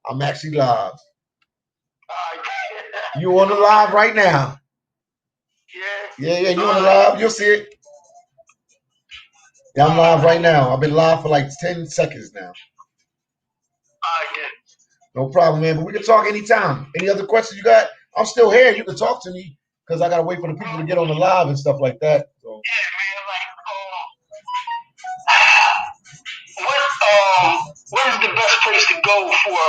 I'm actually live. Alright. You on the live right now? Yeah. Yeah, you on the live? You'll see it. Yeah, I'm live right now. I've been live for like 10 seconds now. Yeah. No problem, man. But we can talk anytime. Any other questions you got? I'm still here. You can talk to me because I gotta wait for the people to get on the live and stuff like that. So. Yeah, man. Like, what is the best place to go for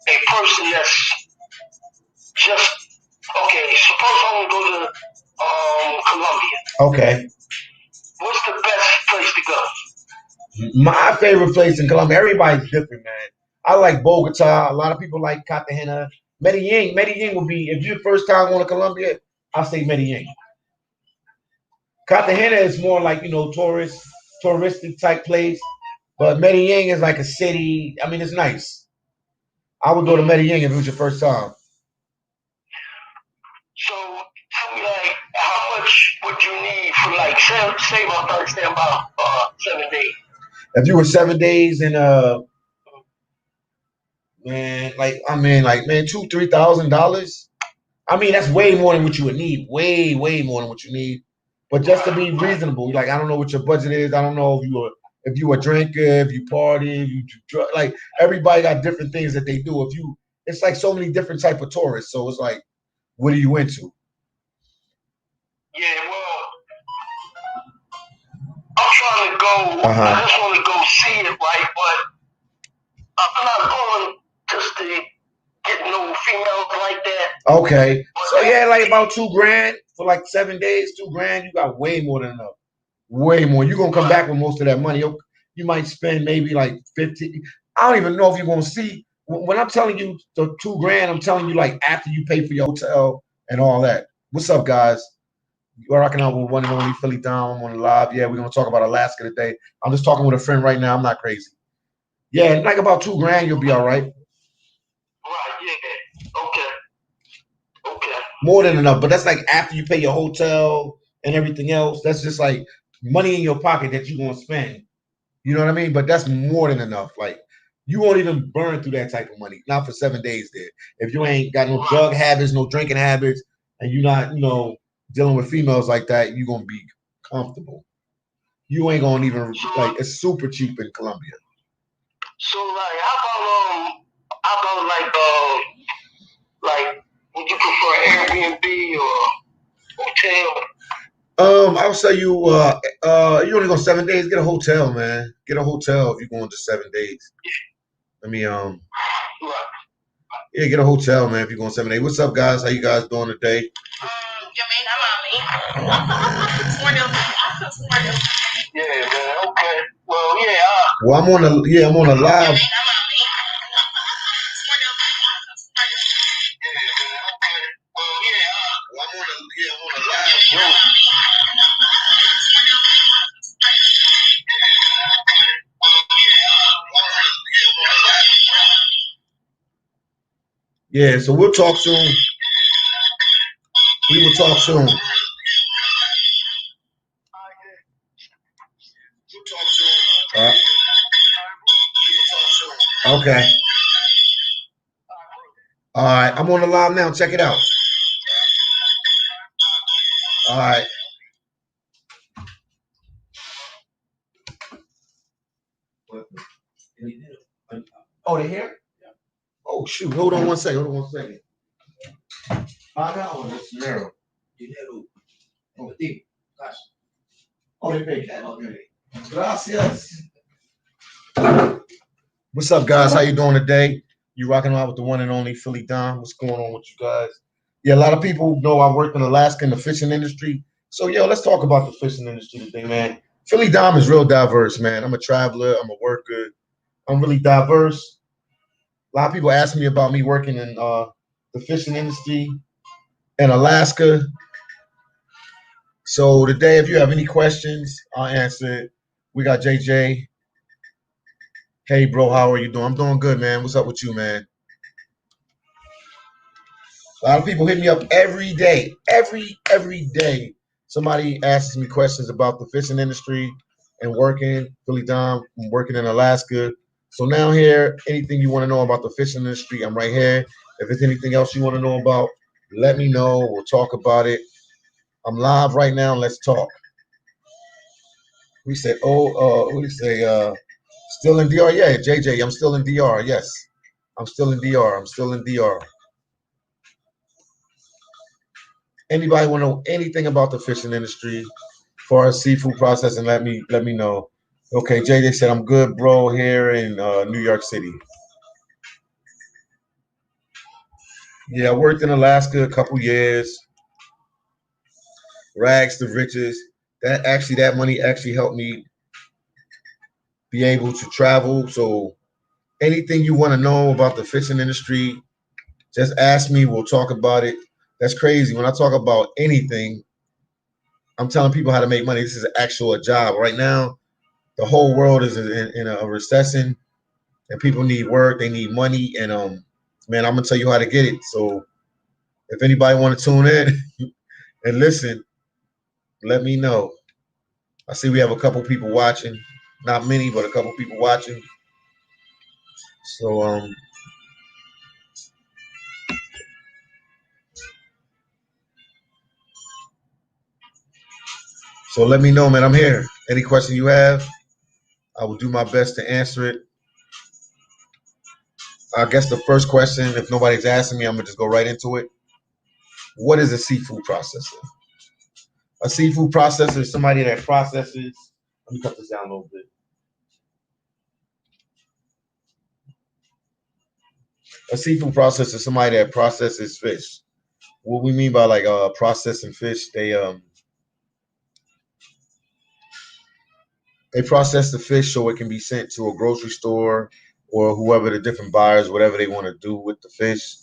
a person that's just okay? Suppose I want to go to Colombia. Okay. What's the best place to go? My favorite place in Colombia. Everybody's different, man. I like Bogota. A lot of people like Cartagena. Medellin. Medellin will be, if you're first time going to Colombia, I'll say Medellin. Cartagena is more like, touristic type place. But Medellin is like a city. I mean, it's nice. I would go to Medellin if it was your first time. So tell me, like, how much would you need for, like, say my first day about 7 days? If you were 7 days in man, $2,000-3,000. I mean, that's way more than what you would need. Way more than what you need. But just to be reasonable, like I don't know what your budget is. I don't know if you a drinker, if you party, if you drug. Like everybody got different things that they do. It's like so many different type of tourists. So it's like, what are you into? Yeah, well, I'm trying to go. I just want to go see it, right? But I'm not going just to get no females like that. Okay. So yeah, like about $2,000 for like 7 days. $2,000, you got way more than enough. Way more. You're gonna come back with most of that money. You might spend maybe like 50. I don't even know if you're gonna see. When I'm telling you the $2,000, I'm telling you like after you pay for your hotel and all that. What's up, guys? You're rocking out with one and only Philly Dom. I'm on the live. Yeah, we're gonna talk about Alaska today. I'm just talking with a friend right now. I'm not crazy. Yeah, like about $2,000, you'll be all right. Right. Yeah. Okay. More than enough, but that's like after you pay your hotel and everything else. That's just like money in your pocket that you're gonna spend. You know what I mean? But that's more than enough. Like you won't even burn through that type of money. Not for 7 days there. If you ain't got no drug habits, no drinking habits, and you're not, dealing with females like that, you're gonna be comfortable. You ain't gonna even like it's super cheap in Colombia. So like how about like would you prefer Airbnb or hotel? I'll say you only go 7 days, get a hotel, man. Get a hotel if you're going to 7 days. Let me yeah, get a hotel, man, if you're going 7 days. What's up, guys? How you guys doing today? Yeah, man, okay. Well, yeah. Well, I'm on the live. Yeah, so we'll talk soon. We will talk soon. Okay. All right, I'm on the live now. Check it out. All right. Oh, they here? Oh, shoot. Hold on one second. Pagado es dinero. Oh, they pay cash. Okay. Gracias. What's up, guys? How you doing today? You rocking out with the one and only Philly Dom. What's going on with you guys? Yeah, a lot of people know I work in Alaska in the fishing industry. So, let's talk about the fishing industry today, man. Philly Dom is real diverse, man. I'm a traveler. I'm a worker. I'm really diverse. A lot of people ask me about me working in the fishing industry in Alaska. So today, if you have any questions, I'll answer it. We got JJ. Hey, bro, how are you doing? I'm doing good, man. What's up with you, man? A lot of people hit me up every day. Every day, somebody asks me questions about the fishing industry and working. Philly Dom, I'm working in Alaska. So now here, anything you want to know about the fishing industry, I'm right here. If there's anything else you want to know about, let me know. We'll talk about it. I'm live right now. Let's talk. We said, we say, still in DR. Yeah, JJ, I'm still in DR. Yes, I'm still in DR. I'm still in DR. Anybody want to know anything about the fishing industry, as far as seafood processing? Let me know. Okay, JJ said I'm good, bro. Here in New York City. Yeah, I worked in Alaska a couple years. Rags to riches. That money actually helped me be able to travel. So anything you want to know about the fishing industry, just ask me. We'll talk about it. That's crazy. When I talk about anything, I'm telling people how to make money. This is an actual job. Right now, the whole world is in a recession, and people need work. They need money, and man, I'm gonna tell you how to get it. So if anybody want to tune in and listen, let me know. I see we have a couple people watching. Not many, but a couple people watching. So so let me know, man. I'm here. Any question you have, I will do my best to answer it. I guess the first question, if nobody's asking me, I'm gonna just go right into it. What is a seafood processor? A seafood processor is somebody that processes. Let me cut this down a little bit. A seafood processor is somebody that processes fish. What we mean by like processing fish, they process the fish so it can be sent to a grocery store or whoever the different buyers, whatever they want to do with the fish.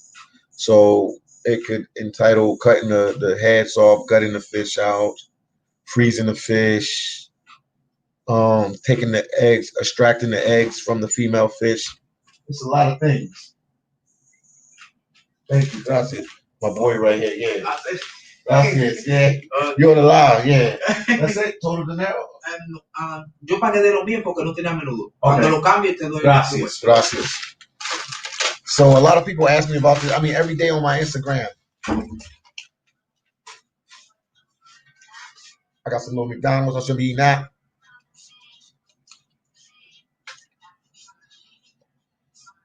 So it could entitle cutting the heads off, gutting the fish out, freezing the fish, taking the eggs, extracting the eggs from the female fish. It's a lot of things. Thank you, gracias. My boy right here, yeah. Gracias, yeah. You're on the live, yeah. That's it, total dinero. Yo pagué de lo mío porque no tenía menudo. Cuando lo cambie te doy. Gracias, gracias. So a lot of people ask me about this. I mean, every day on my Instagram. I got some little McDonald's. I should be eating that.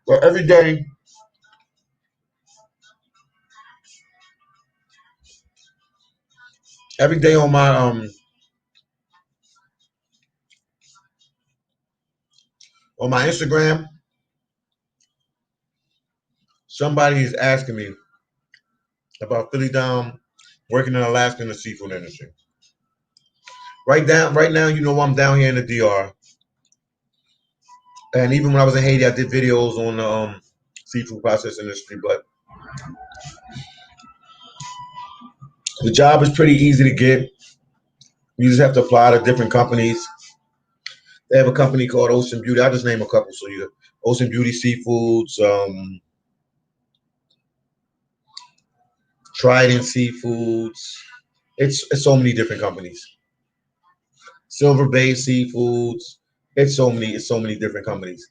So every day on my Instagram, somebody is asking me about Philly down working in Alaska in the seafood industry. Right now, you know, I'm down here in the DR. And even when I was in Haiti, I did videos on the seafood processing industry. But the job is pretty easy to get. You just have to apply to different companies. They have a company called Ocean Beauty. I'll just name a couple. So you Ocean Beauty Seafoods, Trident Seafoods. It's so many different companies. Silver Bay Seafoods. It's so many different companies.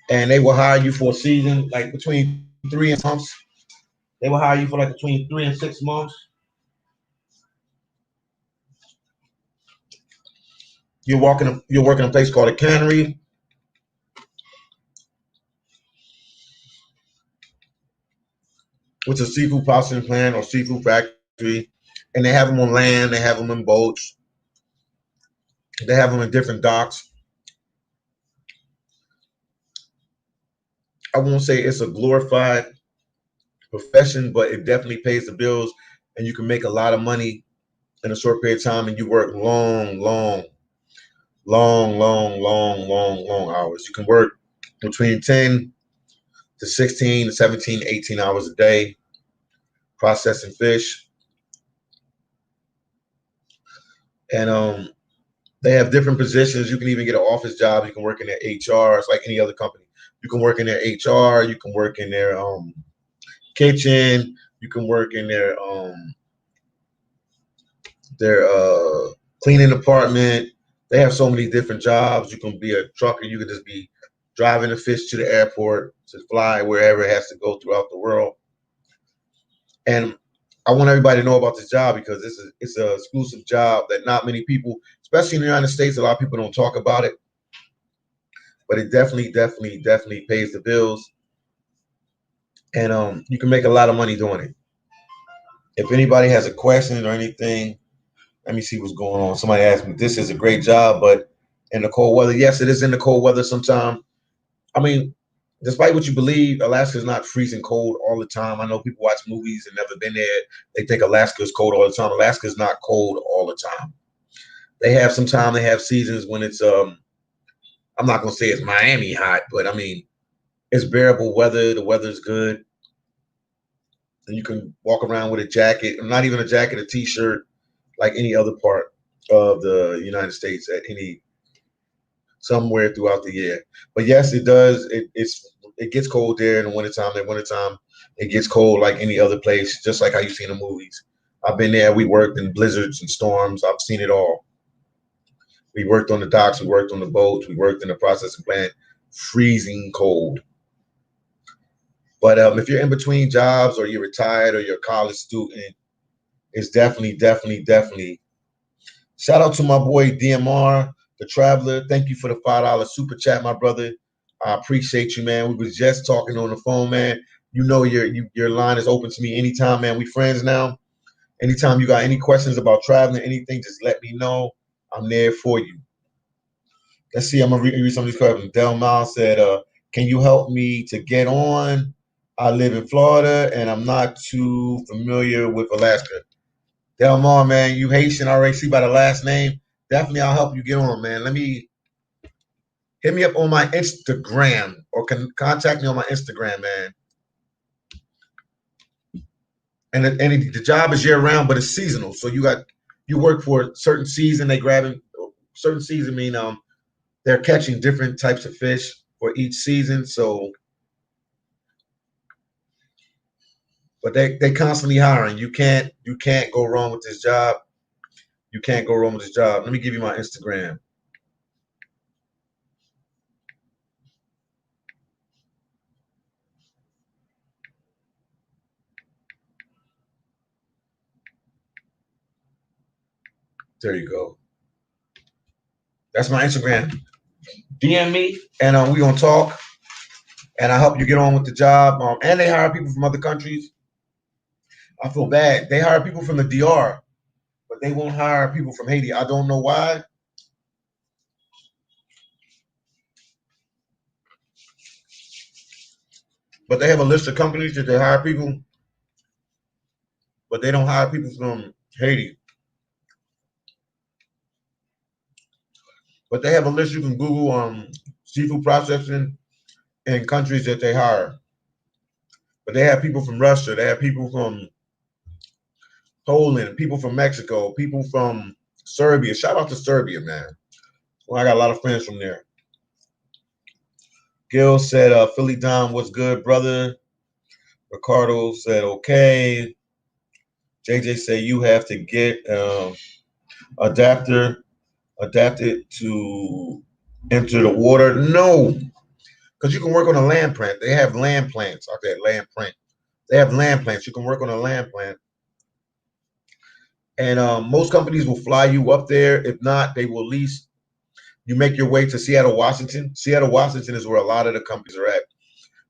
And they will hire you for a season, like between 3 and 6 months. They will hire you for like between 3 and 6 months. You're working a place called a cannery. Which is a seafood processing plant or seafood factory. And they have them on land, they have them in boats, they have them in different docks. I won't say it's a glorified profession, but it definitely pays the bills, and you can make a lot of money in a short period of time, and you work long hours. You can work between 10 to 16 to 17, 18 hours a day processing fish. And they have different positions. You can even get an office job. You can work in their HR. It's like any other company. You can work in their HR. You can work in their kitchen. You can work in their cleaning department. They have so many different jobs. You can be a trucker. You can just be driving the fish to the airport to fly wherever it has to go throughout the world. And I want everybody to know about this job because it's an exclusive job that not many people, especially in the United States, a lot of people don't talk about it. But it definitely pays the bills. And you can make a lot of money doing it. If anybody has a question or anything, let me see what's going on. Somebody asked me, this is a great job, but in the cold weather, yes, it is in the cold weather sometimes. I mean, despite what you believe, Alaska is not freezing cold all the time. I know people watch movies and never been there. They think Alaska is cold all the time. Alaska is not cold all the time. They have seasons when it's, I'm not going to say it's Miami hot, but I mean, it's bearable weather. The weather's good. And you can walk around with a jacket, not even a jacket, a t-shirt, like any other part of the United States at somewhere throughout the year. But yes, it does. It gets cold there in the wintertime. In wintertime, it gets cold like any other place, just like how you see in the movies. I've been there. We worked in blizzards and storms. I've seen it all. We worked on the docks. We worked on the boats. We worked in the processing plant, freezing cold. But if you're in between jobs or you're retired or you're a college student, it's definitely. Shout out to my boy DMR, the Traveler. Thank you for the $5 super chat, my brother. I appreciate you, man. We was just talking on the phone, man. You know your line is open to me anytime, man. We friends now. Anytime you got any questions about traveling, anything, just let me know. I'm there for you. Let's see. I'm gonna read some of these questions. Del Mal said, "Can you help me to get on? I live in Florida and I'm not too familiar with Alaska." Del Mar, man, you Haitian, I already see by the last name. Definitely, I'll help you get on, man. Hit me up on my Instagram or contact me on my Instagram, man. And the job is year round, but it's seasonal. So you work for a certain season. They grabbing certain season mean they're catching different types of fish for each season. So, but they constantly hiring. You can't go wrong with this job. You can't go wrong with this job. Let me give you my Instagram. There you go. That's my Instagram. DM me, and we're going to talk, and I help you get on with the job. And they hire people from other countries. I feel bad. They hire people from the DR, but they won't hire people from Haiti. I don't know why. But they have a list of companies that they hire people, but they don't hire people from Haiti. But they have a list you can Google seafood processing in countries that they hire. But they have people from Russia. They have people from Poland, people from Mexico, people from Serbia. Shout out to Serbia, man. Well, I got a lot of friends from there. Gil said, Philly Dom, what's good, brother? Ricardo said, okay. JJ said, you have to get adapted to enter the water. No, because you can work on a land plant. They have land plants. Okay, land plant. They have land plants. You can work on a land plant. And most companies will fly you up there. If not, they will lease. You make your way to Seattle, Washington. Seattle, Washington is where a lot of the companies are at.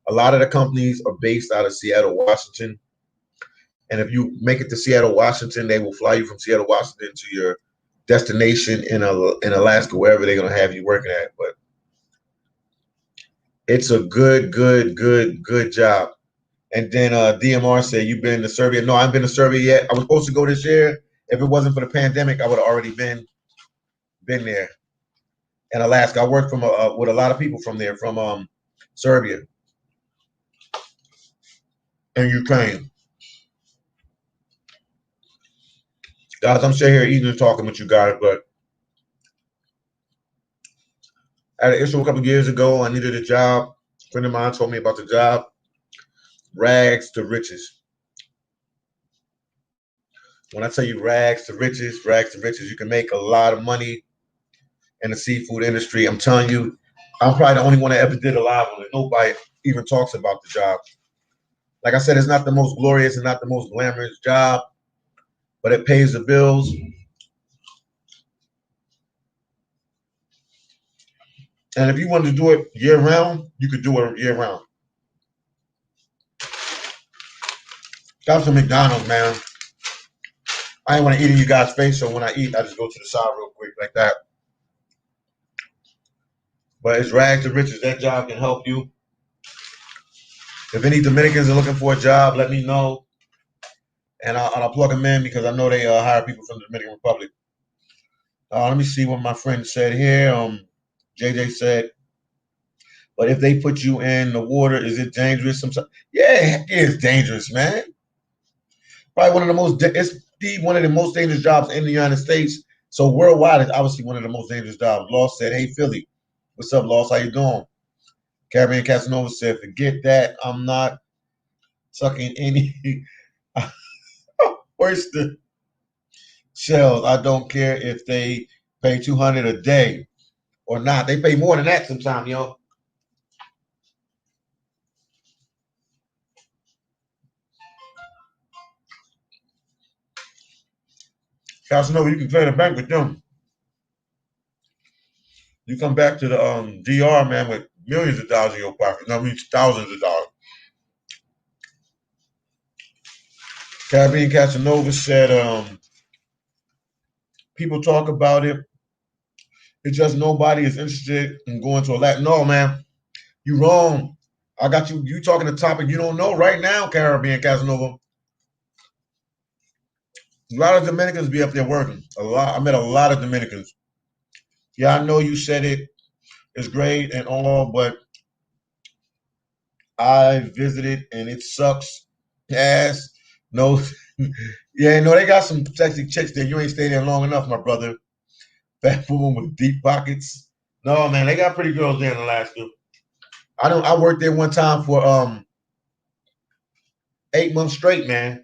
A lot of the companies are based out of Seattle, Washington. And if you make it to Seattle, Washington, they will fly you from Seattle, Washington to your destination in Alaska, wherever they're going to have you working at. But it's a good job. And then DMR said, you've been to Serbia? No, I haven't been to Serbia yet. I was supposed to go this year. If it wasn't for the pandemic, I would have already been there. In Alaska, I worked with a lot of people from there, from Serbia and Ukraine. Guys, I'm sitting here eating and talking with you guys, but I had an issue a couple of years ago. I needed a job. A friend of mine told me about the job. Rags to riches. When I tell you rags to riches, you can make a lot of money in the seafood industry. I'm telling you, I'm probably the only one that ever did a live on it. Nobody even talks about the job. Like I said, it's not the most glorious and not the most glamorous job, but it pays the bills. And if you wanted to do it year round, you could do it year round. Got some McDonald's, man. I ain't want to eat in you guys' face, so when I eat, I just go to the side real quick like that. But it's rags to riches. That job can help you. If any Dominicans are looking for a job, let me know. And I'll plug them in because I know they hire people from the Dominican Republic. Let me see what my friend said here. JJ said, but if they put you in the water, is it dangerous sometimes? Yeah, it's dangerous, man. Probably one of the most, one of the most dangerous jobs in the United States. So worldwide, it's obviously one of the most dangerous jobs. Lost said, hey, Philly. What's up, Lost? How you doing? Caribbean Casanova said, forget that. I'm not sucking any oyster shells. I don't care if they pay $200 a day or not. They pay more than that sometimes, yo. Casanova, you can clear the bank with them. You come back to the DR, man, with millions of dollars in your pocket. No, I mean thousands of dollars. Caribbean Casanova said, people talk about it. It's just nobody is interested in going to a Latin. No, man, you wrong. I got you. You talking a topic you don't know right now, Caribbean Casanova. A lot of Dominicans be up there working. A lot. I met a lot of Dominicans. Yeah, I know you said it. It's great and all, but I visited and it sucks. Ass. No. Yeah, no, they got some sexy chicks there. You ain't stayed there long enough, my brother. Fat woman with deep pockets. No, man, they got pretty girls there in Alaska. I worked there one time for 8 months straight, man.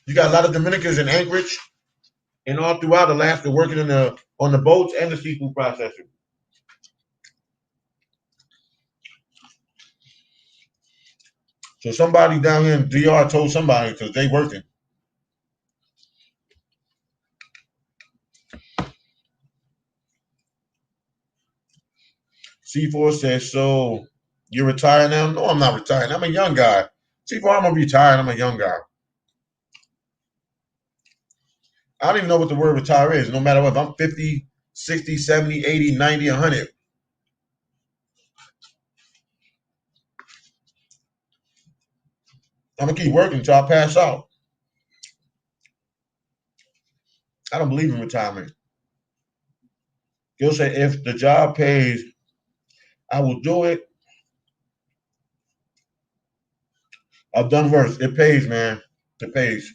You got a lot of Dominicans in Anchorage and all throughout Alaska working on the boats and the seafood processing. So somebody down here in DR told somebody because they working. C4 says, so you're retired now? No, I'm not retired. I'm a young guy. C4, I'm retired. I'm a young guy. I don't even know what the word retire is. No matter what, if I'm 50, 60, 70, 80, 90, 100. I'm going to keep working until I pass out. I don't believe in retirement. He'll say, if the job pays, I will do it. I've done worse. It pays, man. It pays.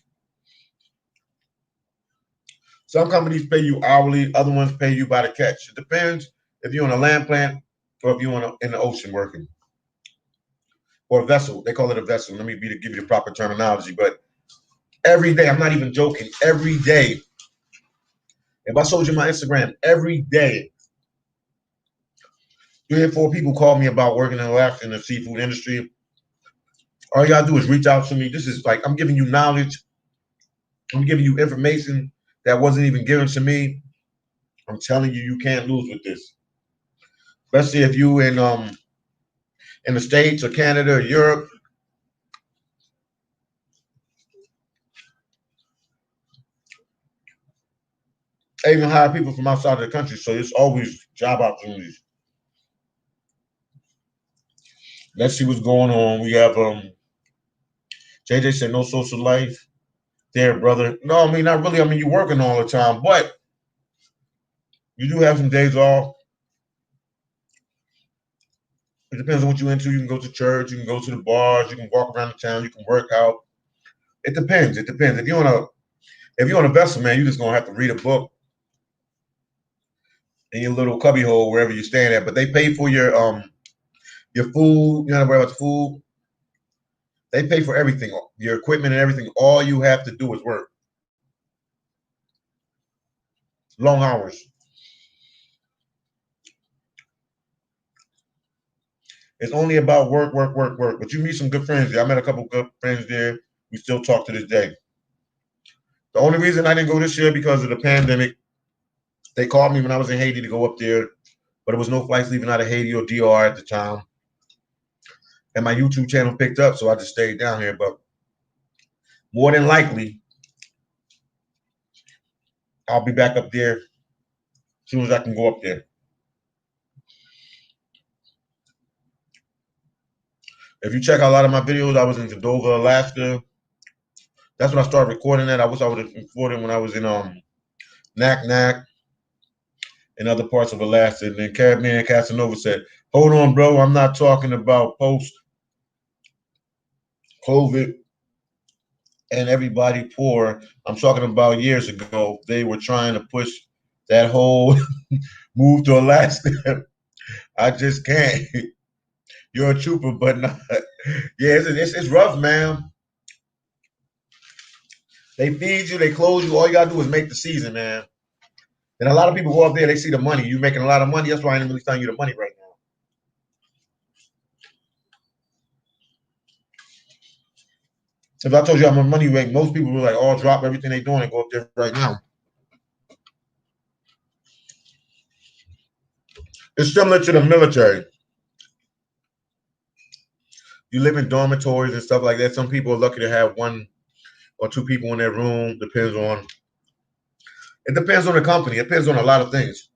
Some companies pay you hourly. Other ones pay you by the catch. It depends if you're on a land plant or if you're in the ocean working. Or a vessel. They call it a vessel. Let me give you the proper terminology. But every day, I'm not even joking, every day, if I showed you my Instagram, every day, 3 or 4 people call me about working in Alaska in the seafood industry. All you gotta do is reach out to me. This is like, I'm giving you knowledge. I'm giving you information that wasn't even given to me. I'm telling you, you can't lose with this. Especially if you in the States or Canada or Europe. I even hire people from outside of the country, so it's always job opportunities. Let's see what's going on. We have JJ said no social life there, brother. No, I mean, not really. I mean, you're working all the time, but you do have some days off. It depends on what you're into. You can go to church, you can go to the bars, you can walk around the town, you can work out. It depends. It depends. If you're on a vessel, man, you're just gonna have to read a book in your little cubby hole wherever you're staying at. But they pay for your food. You don't have to worry about the food. They pay for everything, your equipment and everything. All you have to do is work. Long hours. It's only about work. But you meet some good friends there. I met a couple good friends there. We still talk to this day. The only reason I didn't go this year because of the pandemic. They called me when I was in Haiti to go up there, but there was no flights leaving out of Haiti or DR at the time. And my YouTube channel picked up, so I just stayed down here. But more than likely, I'll be back up there as soon as I can go up there. If you check out a lot of my videos, I was in Cordova, Alaska. That's when I started recording that. I wish I would have recorded when I was in Nak and other parts of Alaska. And then Cabman Casanova said, "Hold on, bro. I'm not talking about post-COVID and everybody poor. I'm talking about years ago. They were trying to push that whole move to Alaska. I just can't. You're a trooper, but not." Yeah, it's rough, man. They feed you, they clothe you. All you gotta do is make the season, man. And a lot of people go up there, they see the money. You making a lot of money. That's why I ain't really telling you the money right now. If I told you I'm a money rate, most people will like, "Oh, drop everything they doing and go up there right now." It's similar to the military. You live in dormitories and stuff like that. Some people are lucky to have 1 or 2 people in their room. It depends on the company. It depends on a lot of things.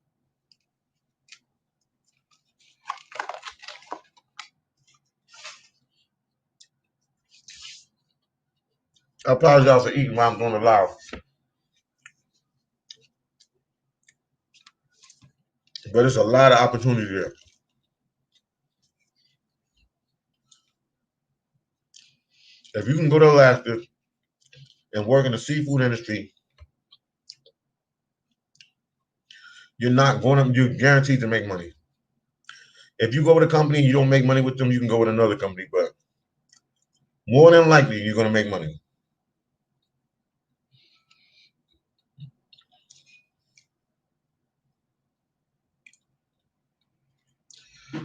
I apologize for eating while I'm doing the live. But there's a lot of opportunity there. If you can go to Alaska and work in the seafood industry, you're guaranteed to make money. If you go with a company and you don't make money with them, you can go with another company, but more than likely, you're going to make money.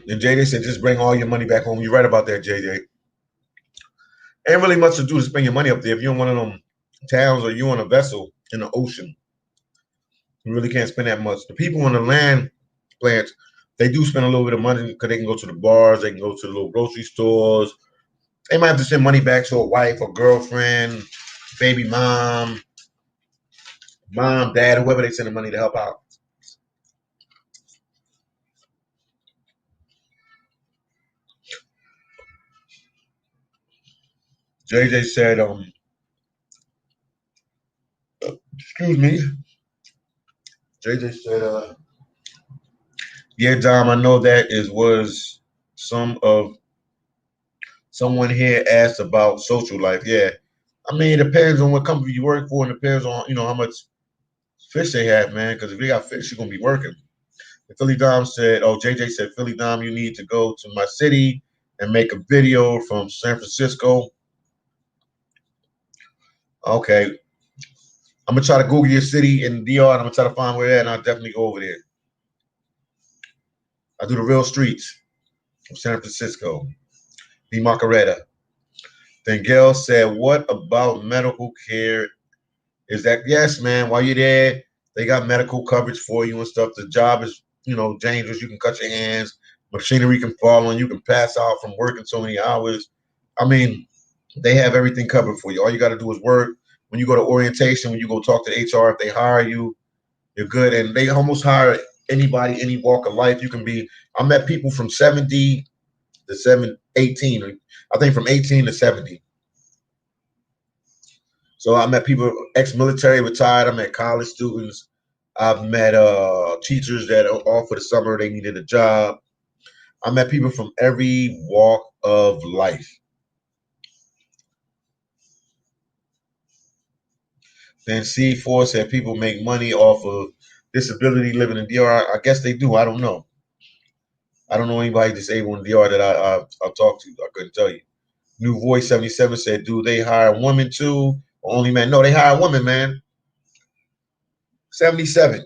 And JJ said, just bring all your money back home. You're right about that, JJ. Ain't really much to do to spend your money up there. If you're in one of them towns or you're on a vessel in the ocean, you really can't spend that much. The people on the land plants, they do spend a little bit of money because they can go to the bars, they can go to the little grocery stores. They might have to send money back to a wife or girlfriend, baby mom, dad, whoever they send the money to help out. JJ said, excuse me. JJ said, yeah, Dom, I know that was someone here asked about social life. Yeah. I mean, it depends on what company you work for and it depends on, how much fish they have, man. Because if you got fish, you're going to be working. And Philly Dom said, JJ said, Philly Dom, you need to go to my city and make a video from San Francisco. Okay. I'm going to try to Google your city in DR and I'm going to try to find where they're at and I'll definitely go over there. I do the real streets of San Francisco. The Macaretta. Then Gail said, what about medical care? Is that, yes, man, while you're there, they got medical coverage for you and stuff. The job is, dangerous. You can cut your hands. Machinery can fall on you. Can pass out from working so many hours. I mean, they have everything covered for you. All you got to do is work. When you go to orientation, when you go talk to HR, if they hire you, you're good. And they almost hire anybody, any walk of life. You can be, I met people from 70 to 18. I think from 18 to 70. So I met people, ex-military, retired. I met college students. I've met teachers that are off for the summer. They needed a job. I met people from every walk of life. Then C4 said people make money off of disability living in DR. I guess they do. I don't know. I don't know anybody disabled in DR that I've talked to. I couldn't tell you. New Voice 77 said, do they hire women too or only men? No, they hire women, man. 77.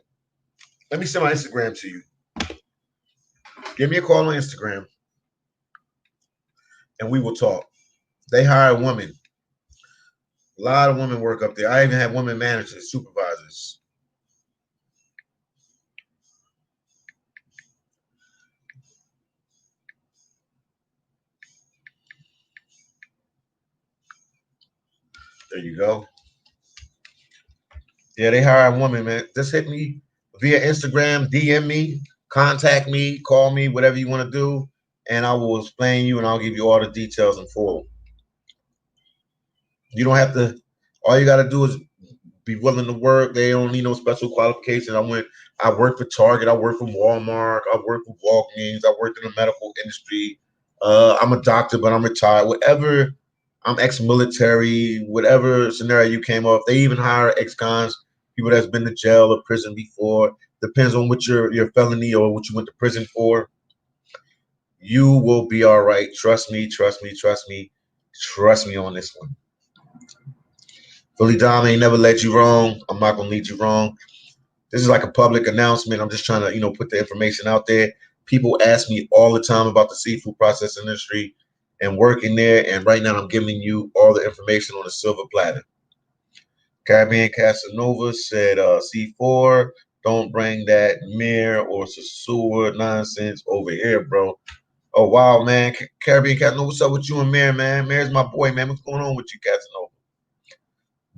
Let me send my Instagram to you. Give me a call on Instagram and we will talk. They hire women. A lot of women work up there. I even have women managers, supervisors. There you go. Yeah, they hire a woman, man. Just hit me via Instagram, DM me, contact me, call me, whatever you want to do, and I will explain you and I'll give you all the details in full. You don't have to, all you got to do is be willing to work. They don't need no special qualification. I worked for Target, I worked for Walmart, I worked for Walgreens, I worked in the medical industry. I'm a doctor, but I'm retired. Whatever, I'm ex-military, whatever scenario you came up, they even hire ex-cons, people that's been to jail or prison before. Depends on what your felony or what you went to prison for. You will be all right. Trust me, trust me, trust me, trust me on this one. Philly Dom ain't never led you wrong. I'm not gonna lead you wrong. This is like a public announcement. I'm just trying to, put the information out there. People ask me all the time about the seafood processing industry and working there. And right now I'm giving you all the information on a silver platter. Caribbean Casanova said, C4, don't bring that mirror or sewer nonsense over here, bro. Oh, wow, man. Caribbean Casanova, what's up with you and Mayor, man? Mayor's my boy, man. What's going on with you, Casanova?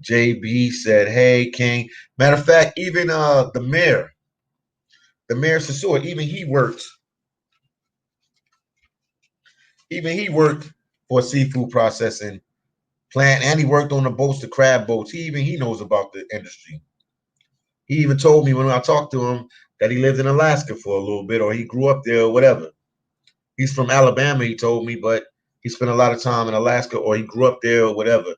JB said, hey, King. Matter of fact, even the mayor Sassour, even he worked for a seafood processing plant, and he worked on the boats, the crab boats. He knows about the industry. He even told me when I talked to him that he lived in Alaska for a little bit, or he grew up there or whatever. He's from Alabama, he told me, but he spent a lot of time in Alaska, or he grew up there or whatever.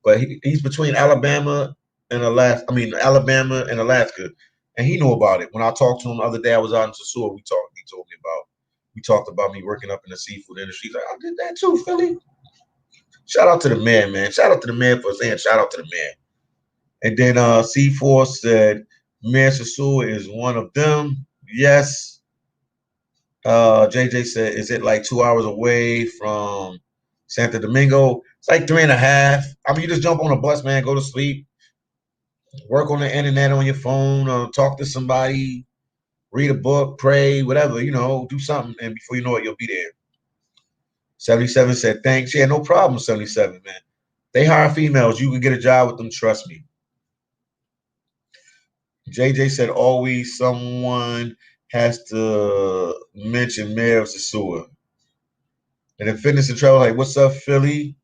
But he's between Alabama and Alaska. Alabama and Alaska, and he knew about it. When I talked to him the other day, I was out in Sassour. We talked about me working up in the seafood industry. He's like, I did that too, Philly. Shout out to the man. Shout out to the man for saying shout out to the man. And then C4 said, Mayor Sassour is one of them. Yes. JJ said, is it like 2 hours away from Santo Domingo? It's like 3.5. You just jump on a bus, man, go to sleep, work on the internet on your phone, talk to somebody, read a book, pray, whatever, do something. And before you know it, you'll be there. 77 said, thanks. Yeah, no problem, 77, man. They hire females. You can get a job with them, trust me. JJ said, always someone has to mention Mayor of Sassour. And then Fitness and Travel, like, what's up, Philly?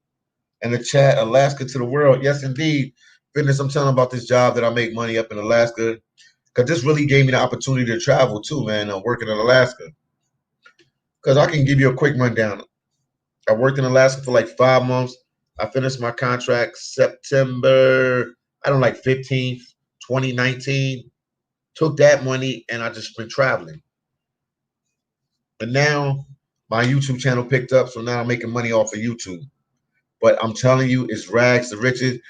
And the chat, Alaska to the world. Yes, indeed. Fitness, I'm telling about this job that I make money up in Alaska. Because this really gave me the opportunity to travel too, man, working in Alaska. Because I can give you a quick rundown. I worked in Alaska for like 5 months. I finished my contract September, 15th, 2019. Took that money and I just been traveling. But now my YouTube channel picked up, so now I'm making money off of YouTube. But I'm telling you, it's rags to riches.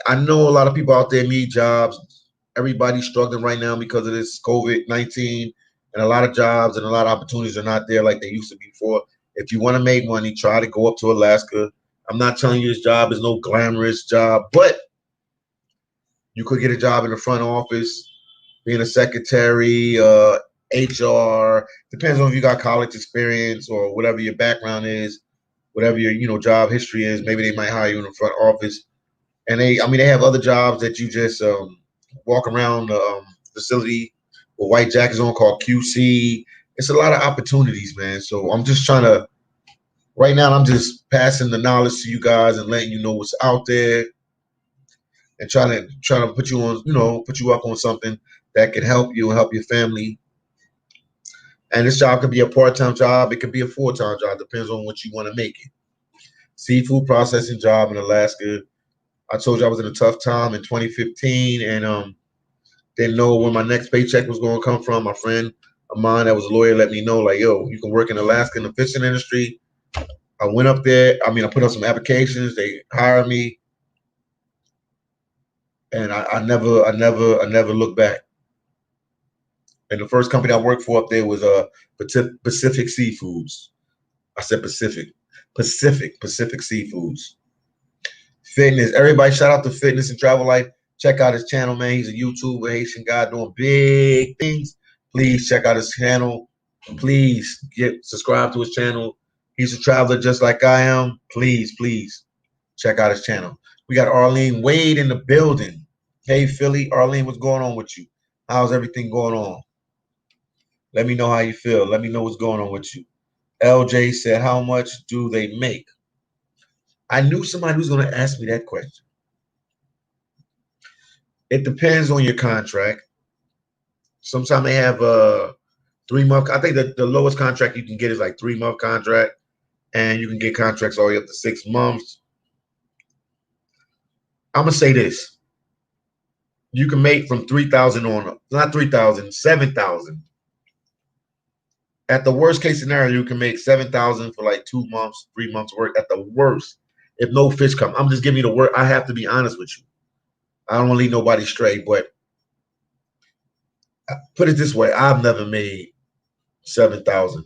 I know a lot of people out there need jobs. Everybody's struggling right now because of this COVID-19, and a lot of jobs and a lot of opportunities are not there like they used to be before. If you want to make money, try to go up to Alaska. I'm not telling you this job is no glamorous job, but you could get a job in the front office, being a secretary, HR. Depends on if you got college experience or whatever your background is, whatever your job history is. Maybe they might hire you in the front office. And they have other jobs that you just walk around the facility with white jackets on called QC. It's a lot of opportunities, man. So I'm just trying to, right now, I'm just passing the knowledge to you guys and letting you know what's out there and trying to put you on, put you up on something that can help you and help your family. And this job could be a part-time job. It could be a full-time job. Depends on what you want to make it. Seafood processing job in Alaska. I told you I was in a tough time in 2015 and didn't know where my next paycheck was going to come from. My friend of mine that was a lawyer let me know, like, yo, you can work in Alaska in the fishing industry. I went up there. I mean, I put up some applications. They hired me, and I never looked back. And the first company I worked for up there was Pacific Seafoods. I said Pacific Seafoods. Fitness. Everybody, shout out to Fitness and Travel Life. Check out his channel, man. He's a YouTuber, Haitian guy doing big things. Please check out his channel. Please subscribe to his channel. He's a traveler just like I am. Please check out his channel. We got Arlene Wade in the building. Hey, Philly. Arlene, what's going on with you? How's everything going on? Let me know how you feel. Let me know what's going on with you. LJ said, how much do they make? I knew somebody was going to ask me that question. It depends on your contract. Sometimes they have a 3-month. I think that the lowest contract you can get is like 3-month contract, and you can get contracts all the way up to 6 months. I'm gonna say this: you can make from 3,000 on up, not 3,000, 7,000. At the worst case scenario, you can make 7,000 for like 2 months, 3 months work. At the worst, if no fish come, I'm just giving you the word. I have to be honest with you. I don't want to lead nobody stray, but put it this way: I've never made 7,000.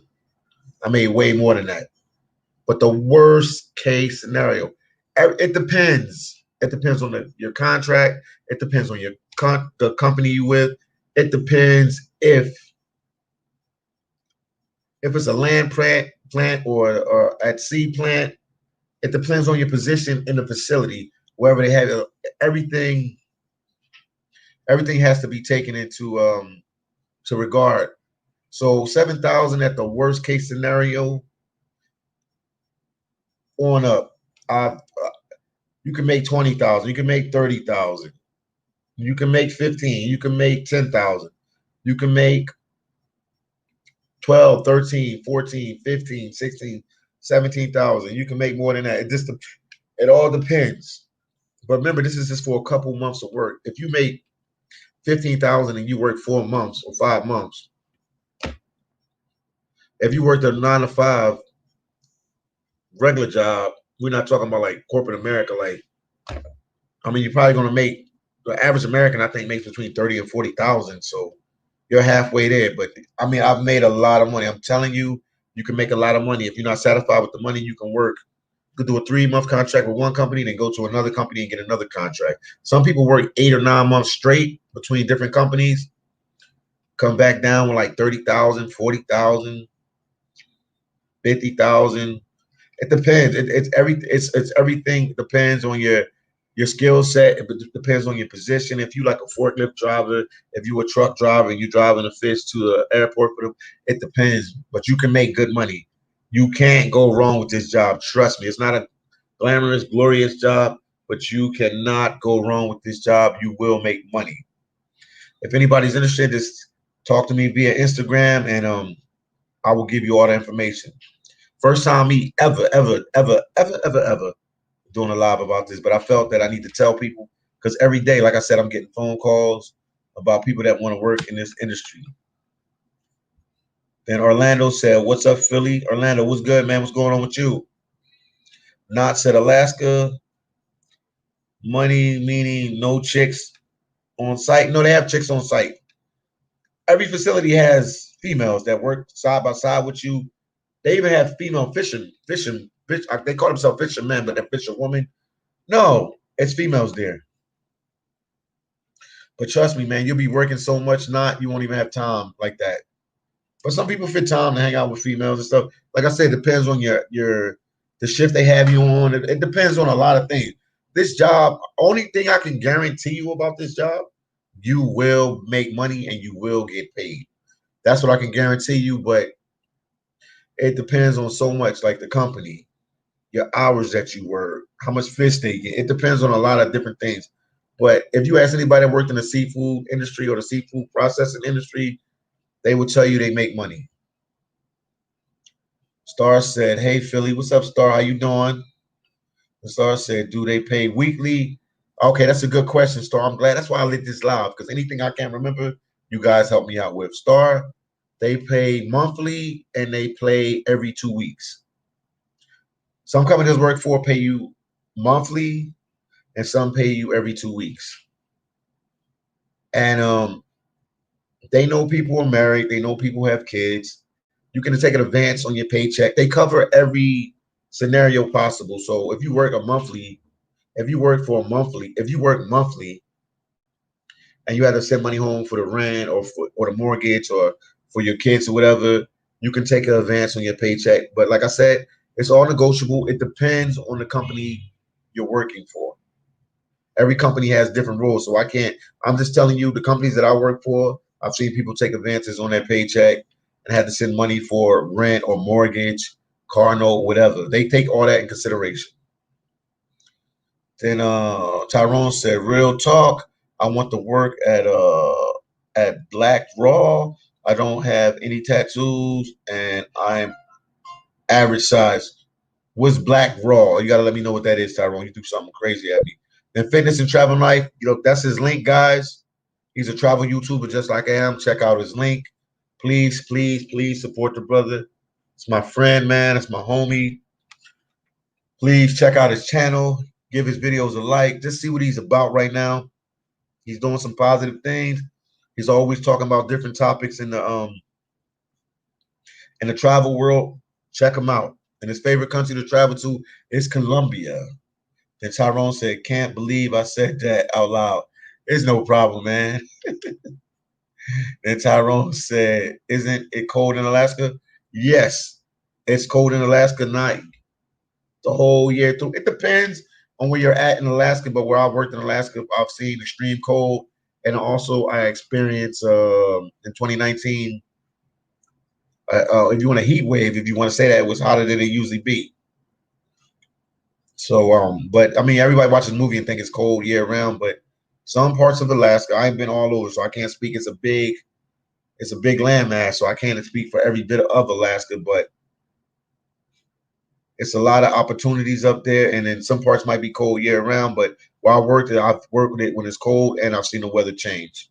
I made way more than that. But the worst case scenario, it depends. It depends on your contract. It depends on the company you with. It depends if it's a land plant or at sea plant. It depends on your position in the facility, wherever they have everything. Everything has to be taken into to regard. So 7,000 at the worst case scenario on up. You can make 20,000. You can make 30,000. You can make 15. You can make 10,000. You can make 12, 13, 14, 15, 16, 17,000. You can make more than that. It all depends. But remember, this is just for a couple months of work. If you make 15,000 and you work 4 months or 5 months, if you worked a 9 to 5 regular job, we're not talking about like corporate America. Like, I mean, you're probably gonna make the average American, I think, makes between 30 and 40,000. So you're halfway there. But I mean, I've made a lot of money. I'm telling you, you can make a lot of money. If you're not satisfied with the money, you can work. You could do a 3-month contract with one company, then go to another company and get another contract. Some people work 8 or 9 months straight between different companies, come back down with like 30,000, 40,000, 50,000. It depends. It's everything depends on your skill set. It depends on your position. If you like a forklift driver, if you a truck driver, you driving a fish to the airport for them, it depends. But you can make good money. You can't go wrong with this job. Trust me. It's not a glamorous, glorious job, but you cannot go wrong with this job. You will make money. If anybody's interested, just talk to me via Instagram, and I will give you all the information. First time me ever doing a live about this, but I felt that I need to tell people because every day, like I said, I'm getting phone calls about people that want to work in this industry. Then Orlando said, what's up, Philly? Orlando, what's good, man? What's going on with you? Not said Alaska. Money meaning no chicks on site. No, they have chicks on site. Every facility has females that work side by side with you. They even have female fishing. They call themselves fishermen, but they're fisherwomen. No, it's females there. But trust me, man, you'll be working so much, you won't even have time like that. But some people fit time to hang out with females and stuff. Like I said, it depends on the shift they have you on. It depends on a lot of things. This job, only thing I can guarantee you about this job, you will make money and you will get paid. That's what I can guarantee you, but it depends on so much, like the company, your hours that you work, how much fish they get. It depends on a lot of different things. But if you ask anybody that worked in the seafood industry or the seafood processing industry, they will tell you they make money. Star said, hey, Philly, what's up, Star? How you doing? And Star said, do they pay weekly? Okay, that's a good question, Star. I'm glad. That's why I lit this live, because anything I can't remember, you guys help me out with. Star, they pay monthly and they pay every 2 weeks. Some companies work for pay you monthly, and some pay you every 2 weeks. And they know people are married. They know people have kids. You can take an advance on your paycheck. They cover every scenario possible. So if you work monthly, and you work you had to send money home for the rent or the mortgage or for your kids or whatever, you can take an advance on your paycheck. But like I said, it's all negotiable. It depends on the company you're working for. Every company has different rules. So I'm just telling you, the companies that I work for, I've seen people take advances on their paycheck and had to send money for rent or mortgage, car note, whatever. They take all that in consideration. Then Tyrone said, real talk, I want to work at Black Raw. I don't have any tattoos and I'm average size. What's Black Raw? You gotta let me know what that is, Tyrone. You do something crazy at me. Then Fitness and Travel Life, that's his link, guys. He's a travel YouTuber just like I am. Check out his link. Please, please, please support the brother. It's my friend, man. It's my homie. Please check out his channel. Give his videos a like. Just see what he's about right now. He's doing some positive things. He's always talking about different topics in the travel world. Check him out. And his favorite country to travel to is Colombia. Then Tyrone said, can't believe I said that out loud. It's no problem, man. Then Tyrone said, isn't it cold in Alaska? Yes, it's cold in Alaska, not the whole year through. It depends on where you're at in Alaska, but where I've worked in Alaska, I've seen extreme cold. And also I experienced in 2019, if you want a heat wave, if you want to say that, it was hotter than it usually be. So, but I mean, everybody watches the movie and think it's cold year round, but some parts of Alaska, I've been all over, so I can't speak. It's a big landmass, so I can't speak for every bit of Alaska, but it's a lot of opportunities up there. And then some parts might be cold year round, but while I worked there, I've worked with it when it's cold and I've seen the weather change.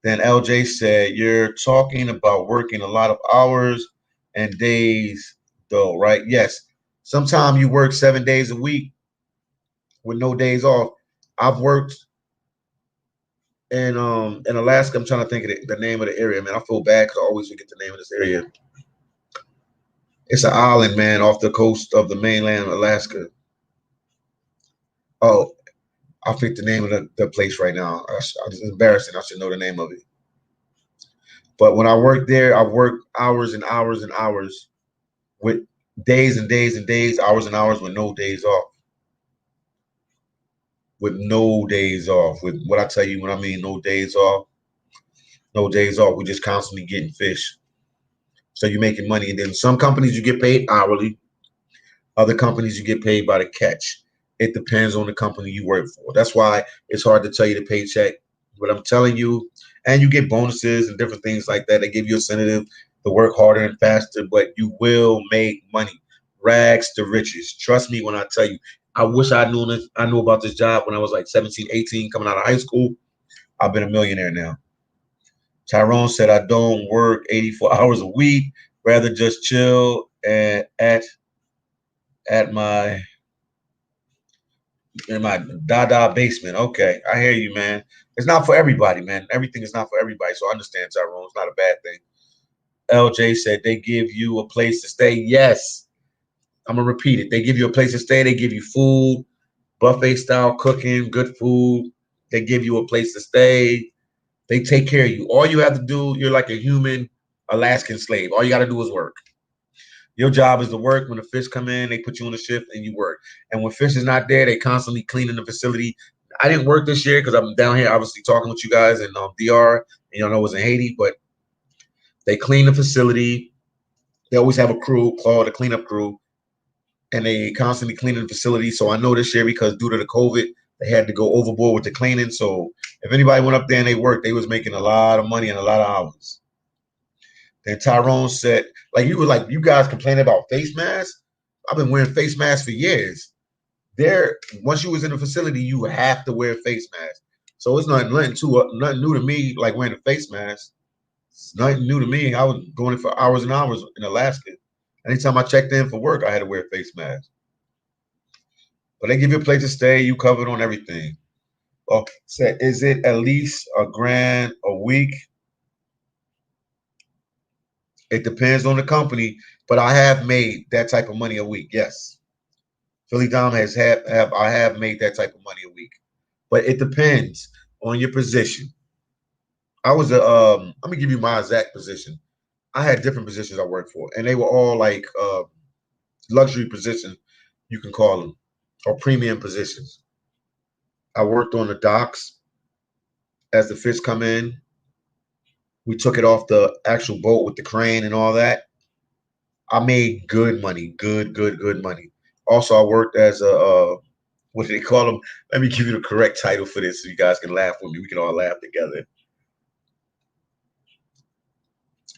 Then LJ said, you're talking about working a lot of hours and days though, right? Yes. Sometimes you work 7 days a week with no days off. I've worked in Alaska. I'm trying to think of the name of the area, man. I feel bad because I always forget the name of this area. It's an island, man, off the coast of the mainland Alaska. Oh, I forget the name of the place right now. It's embarrassing. I should know the name of it. But when I worked there, I worked hours and hours and hours with days and days and days, hours and hours with no days off. With no days off. With what I tell you when I mean no days off. No days off. We're just constantly getting fish. So you're making money. And then some companies you get paid hourly. Other companies you get paid by the catch. It depends on the company you work for. That's why it's hard to tell you the paycheck. But I'm telling you, and you get bonuses and different things like that. They give you incentive to work harder and faster, but you will make money. Rags to riches. Trust me when I tell you. I wish I knew this. I knew about this job when I was like 17, 18, coming out of high school. I've been a millionaire now. Tyrone said, I don't work 84 hours a week, rather just chill and at my in my dada basement. Okay, I hear you, man. It's not for everybody, man. Everything is not for everybody. So I understand, Tyrone. It's not a bad thing. LJ said they give you a place to stay. Yes. I'm gonna repeat it. They give you a place to stay. They give you food, buffet style cooking, good food. They give you a place to stay. They take care of you. All you have to do, you're like a human Alaskan slave. All you got to do is work. Your job is to work. When the fish come in, they put you on a shift and you work. And when fish is not there, they constantly cleaning the facility. I didn't work this year because I'm down here obviously talking with you guys in DR. And y'all know it was in Haiti, but they clean the facility. They always have a crew called a cleanup crew. And they constantly cleaning the facility. So I know this year because due to the COVID, they had to go overboard with the cleaning. So if anybody went up there and they worked, they was making a lot of money and a lot of hours. Then Tyrone said, you guys complaining about face masks. I've been wearing face masks for years. Once you was in the facility, you have to wear a face mask. So it's nothing new to me, like wearing a face mask. It's nothing new to me. I was going for hours and hours in Alaska. Anytime I checked in for work, I had to wear a face mask. But they give you a place to stay. You covered on everything. Okay, so is it at least $1,000 a week? It depends on the company, but I have made that type of money a week. Yes, Philly Dom I have made that type of money a week, but it depends on your position. I was let me give you my exact position. I had different positions I worked for, and they were all like luxury positions, you can call them, or premium positions. I worked on the docks as the fish come in. We took it off the actual boat with the crane and all that. I made good money, good money. Also, I worked as a what do they call them? Let me give you the correct title for this so you guys can laugh with me. We can all laugh together.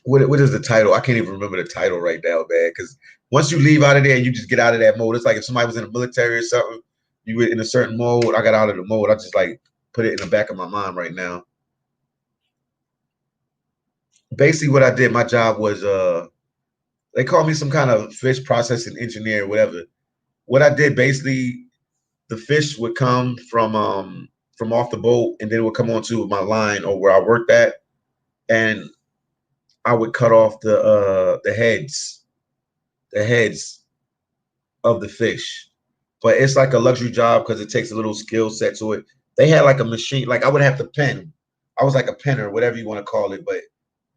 What is the title? I can't even remember the title right now, man. Because once you leave out of there, you just get out of that mode. It's like if somebody was in the military or something, you were in a certain mode. I got out of the mode. I just like put it in the back of my mind right now. Basically, what I did, my job was they called me some kind of fish processing engineer, whatever. What I did basically, the fish would come from off the boat, and then it would come onto my line or where I worked at, and I would cut off the heads of the fish. But it's like a luxury job because it takes a little skill set to it. They had like a machine, like I would have to pen. I was like a penner, whatever you want to call it, but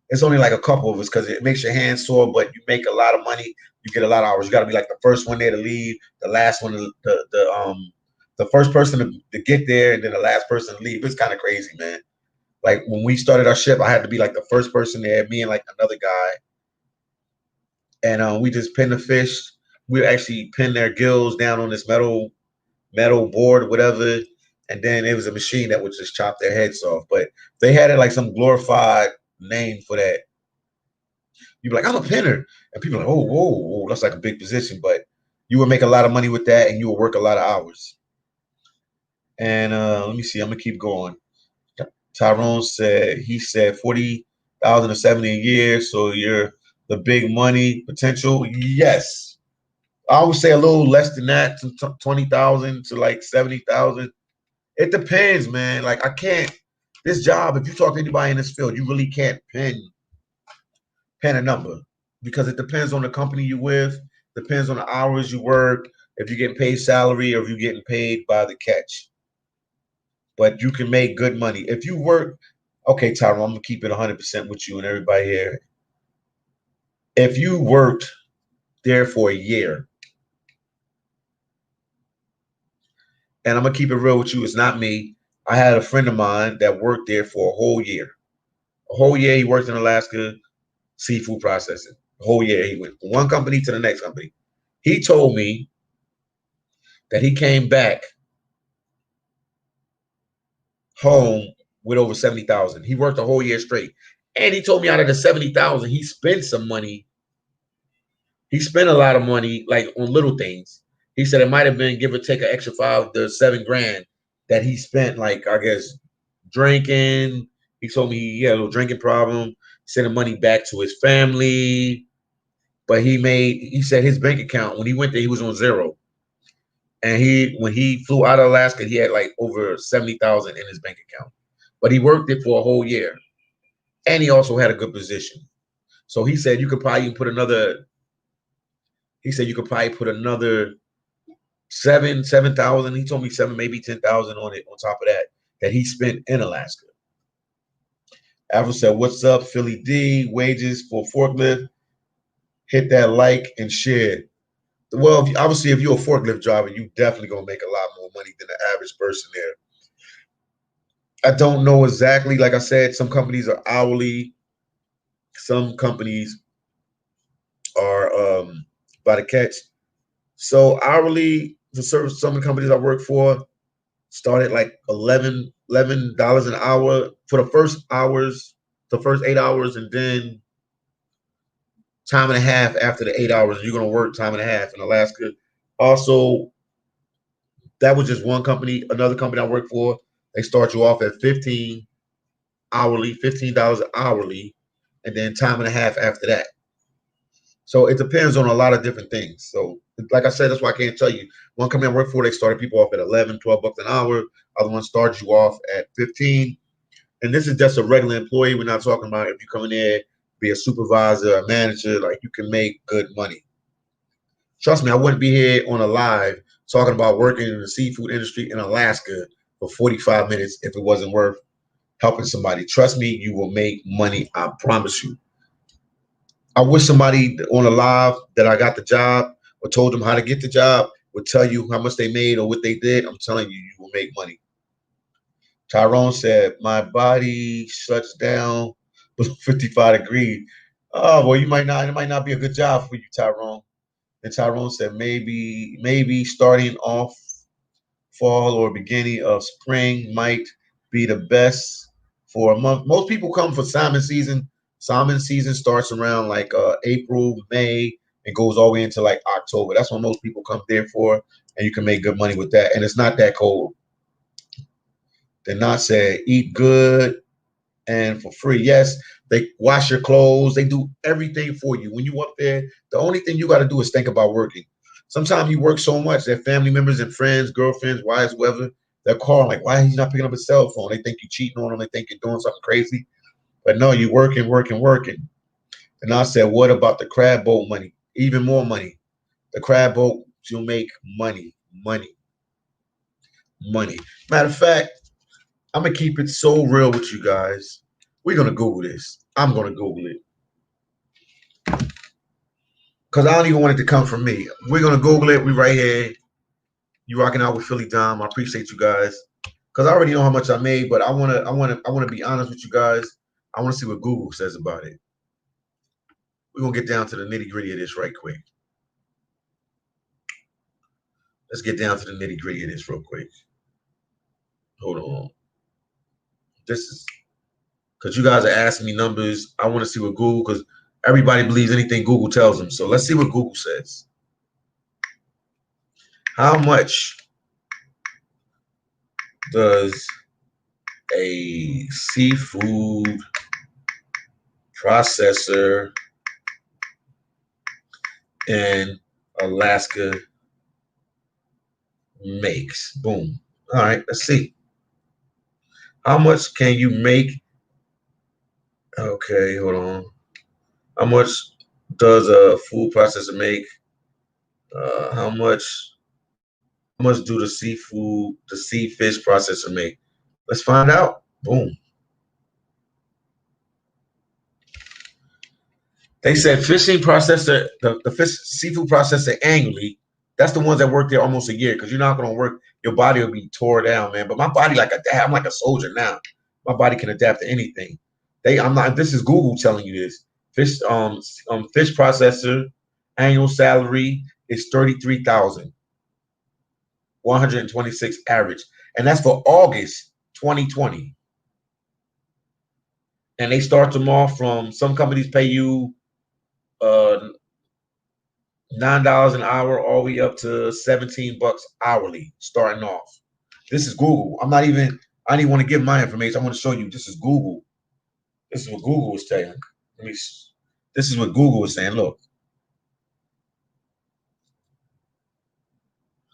it's only like a couple of us because it makes your hands sore, but you make a lot of money. You get a lot of hours. You got to be like the first one there to leave, the last one, the first person to get there, and then the last person to leave. It's kind of crazy, man. Like when we started our ship, I had to be like the first person there, me and like another guy, and we just pin the fish. We actually pin their gills down on this metal board, whatever, and then it was a machine that would just chop their heads off. But they had it like some glorified name for that. You'd be like, I'm a pinner, and people are like, oh, whoa, whoa, that's like a big position, but you would make a lot of money with that, and you would work a lot of hours. And let me see, I'm gonna keep going. Tyrone said he said 40,000 to 70 a year, so you're the big money potential. Yes, I would say a little less than that, to 20,000 to like 70,000. It depends, man. Like I can't. This job, if you talk to anybody in this field, you really can't pin a number because it depends on the company you're with, depends on the hours you work, if you're getting paid salary or if you're getting paid by the catch. But you can make good money if you work. Okay, Tyrone, I'm gonna keep it 100% with you and everybody here. If you worked there for a year, and I'm gonna keep it real with you, it's not me. I had a friend of mine that worked there for a whole year. A whole year he worked in Alaska, seafood processing. A whole year he went from one company to the next company. He told me that he came back home with over 70,000. He worked a whole year straight. And he told me out of the 70,000, he spent some money. He spent a lot of money like on little things. He said it might have been give or take an extra $5 to $7 grand that he spent, like, I guess, drinking. He told me he had a little drinking problem, sending money back to his family. But he said his bank account, when he went there, he was on zero. And when he flew out of Alaska, he had like over 70,000 in his bank account. But he worked it for a whole year. And he also had a good position. So he said you could probably put another, he said you could probably put another 7,000. He told me 7, maybe 10,000 on it on top of that he spent in Alaska. Avril said, what's up, Philly D? Wages for forklift. Hit that like and share. Well, obviously, if you're a forklift driver, you definitely gonna make a lot more money than the average person there. I don't know exactly. Like I said, some companies are hourly. Some companies are by the catch. So hourly, the service, some of the companies I work for started like $11 an hour for the first 8 hours, and then time and a half after the 8 hours. You're gonna work time and a half in Alaska. Also, that was just one company. Another company I work for, they start you off at $15 hourly, $15 hourly, and then time and a half after that. So it depends on a lot of different things. So like I said, that's why I can't tell you. One company I work for, they started people off at 11, 12 bucks an hour. Other one starts you off at 15. And this is just a regular employee. We're not talking about if you come in there, be a supervisor, a manager, like you can make good money. Trust me, I wouldn't be here on a live talking about working in the seafood industry in Alaska for 45 minutes if it wasn't worth helping somebody. Trust me, you will make money. I promise you. I wish somebody on a live that I got the job or told them how to get the job would tell you how much they made or what they did. I'm telling you, you will make money. Tyrone said, my body shuts down below 55 degrees. Oh, well, it might not be a good job for you, Tyrone. And Tyrone said, maybe starting off fall or beginning of spring might be the best for a month. Most people come for salmon season. Salmon season starts around like April, May, and goes all the way into like October. That's when most people come there for, and you can make good money with that. And it's not that cold. They're not saying eat good and for free. Yes, they wash your clothes. They do everything for you. When you up there, the only thing you got to do is think about working. Sometimes you work so much that family members and friends, girlfriends, wives, whoever, they're calling like, why he's not picking up his cell phone? They think you're cheating on them. They think you're doing something crazy. But no, you're working, working, working. And I said, what about the crab boat money? Even more money. The crab boat, you'll make money, money, money. Matter of fact, I'm going to keep it so real with you guys. We're going to Google this. I'm going to Google it. Because I don't even want it to come from me. We're going to Google it. We right here. You rocking out with Philly Dom. I appreciate you guys. Because I already know how much I made, but I want to be honest with you guys. I want to see what Google says about it. We're going to get down to the nitty gritty of this right quick. Let's get down to the nitty gritty of this real quick. Hold on. This is because you guys are asking me numbers. I want to see what Google, because everybody believes anything Google tells them. So let's see what Google says. How much does a seafood processor in Alaska makes? Boom. All right, let's see. How much can you make? Okay, hold on. How much does a food processor make? How much do the sea fish processor make? Let's find out. Boom. They said fishing processor, the fish seafood processor annually. That's the ones that work there almost a year, because you're not going to work. Your body will be tore down, man. But my body, I'm like a soldier now. My body can adapt to anything. I'm not. This is Google telling you this. Fish processor annual salary is 33,126 average, and that's for August 2020. And they start them off from, some companies pay you $9 an hour all the way up to 17 bucks hourly starting off. This is Google. I didn't want to give my information. I want to show you. This is Google. This is what Google is saying. This is what Google is saying. Look.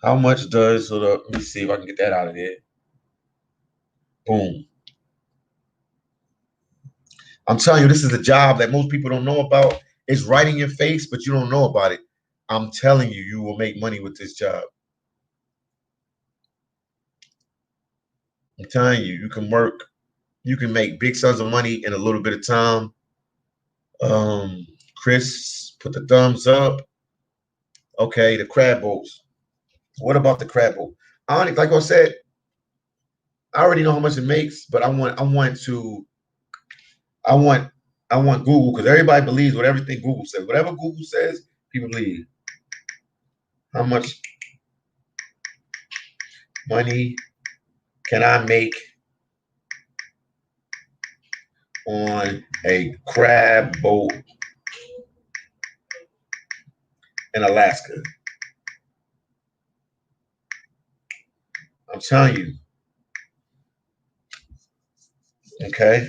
How much does, let me see if I can get that out of there. Boom. I'm telling you, this is a job that most people don't know about. It's right in your face, but you don't know about it. I'm telling you, you will make money with this job. I'm telling you, you can work. You can make big sums of money in a little bit of time. Chris, put the thumbs up. Okay, the crab boats. What about the crab boat? Like I said, I already know how much it makes, but I want Google, because everybody believes what everything Google says. Whatever Google says, people believe. How much money can I make on a crab boat in Alaska? I'm telling you. Okay.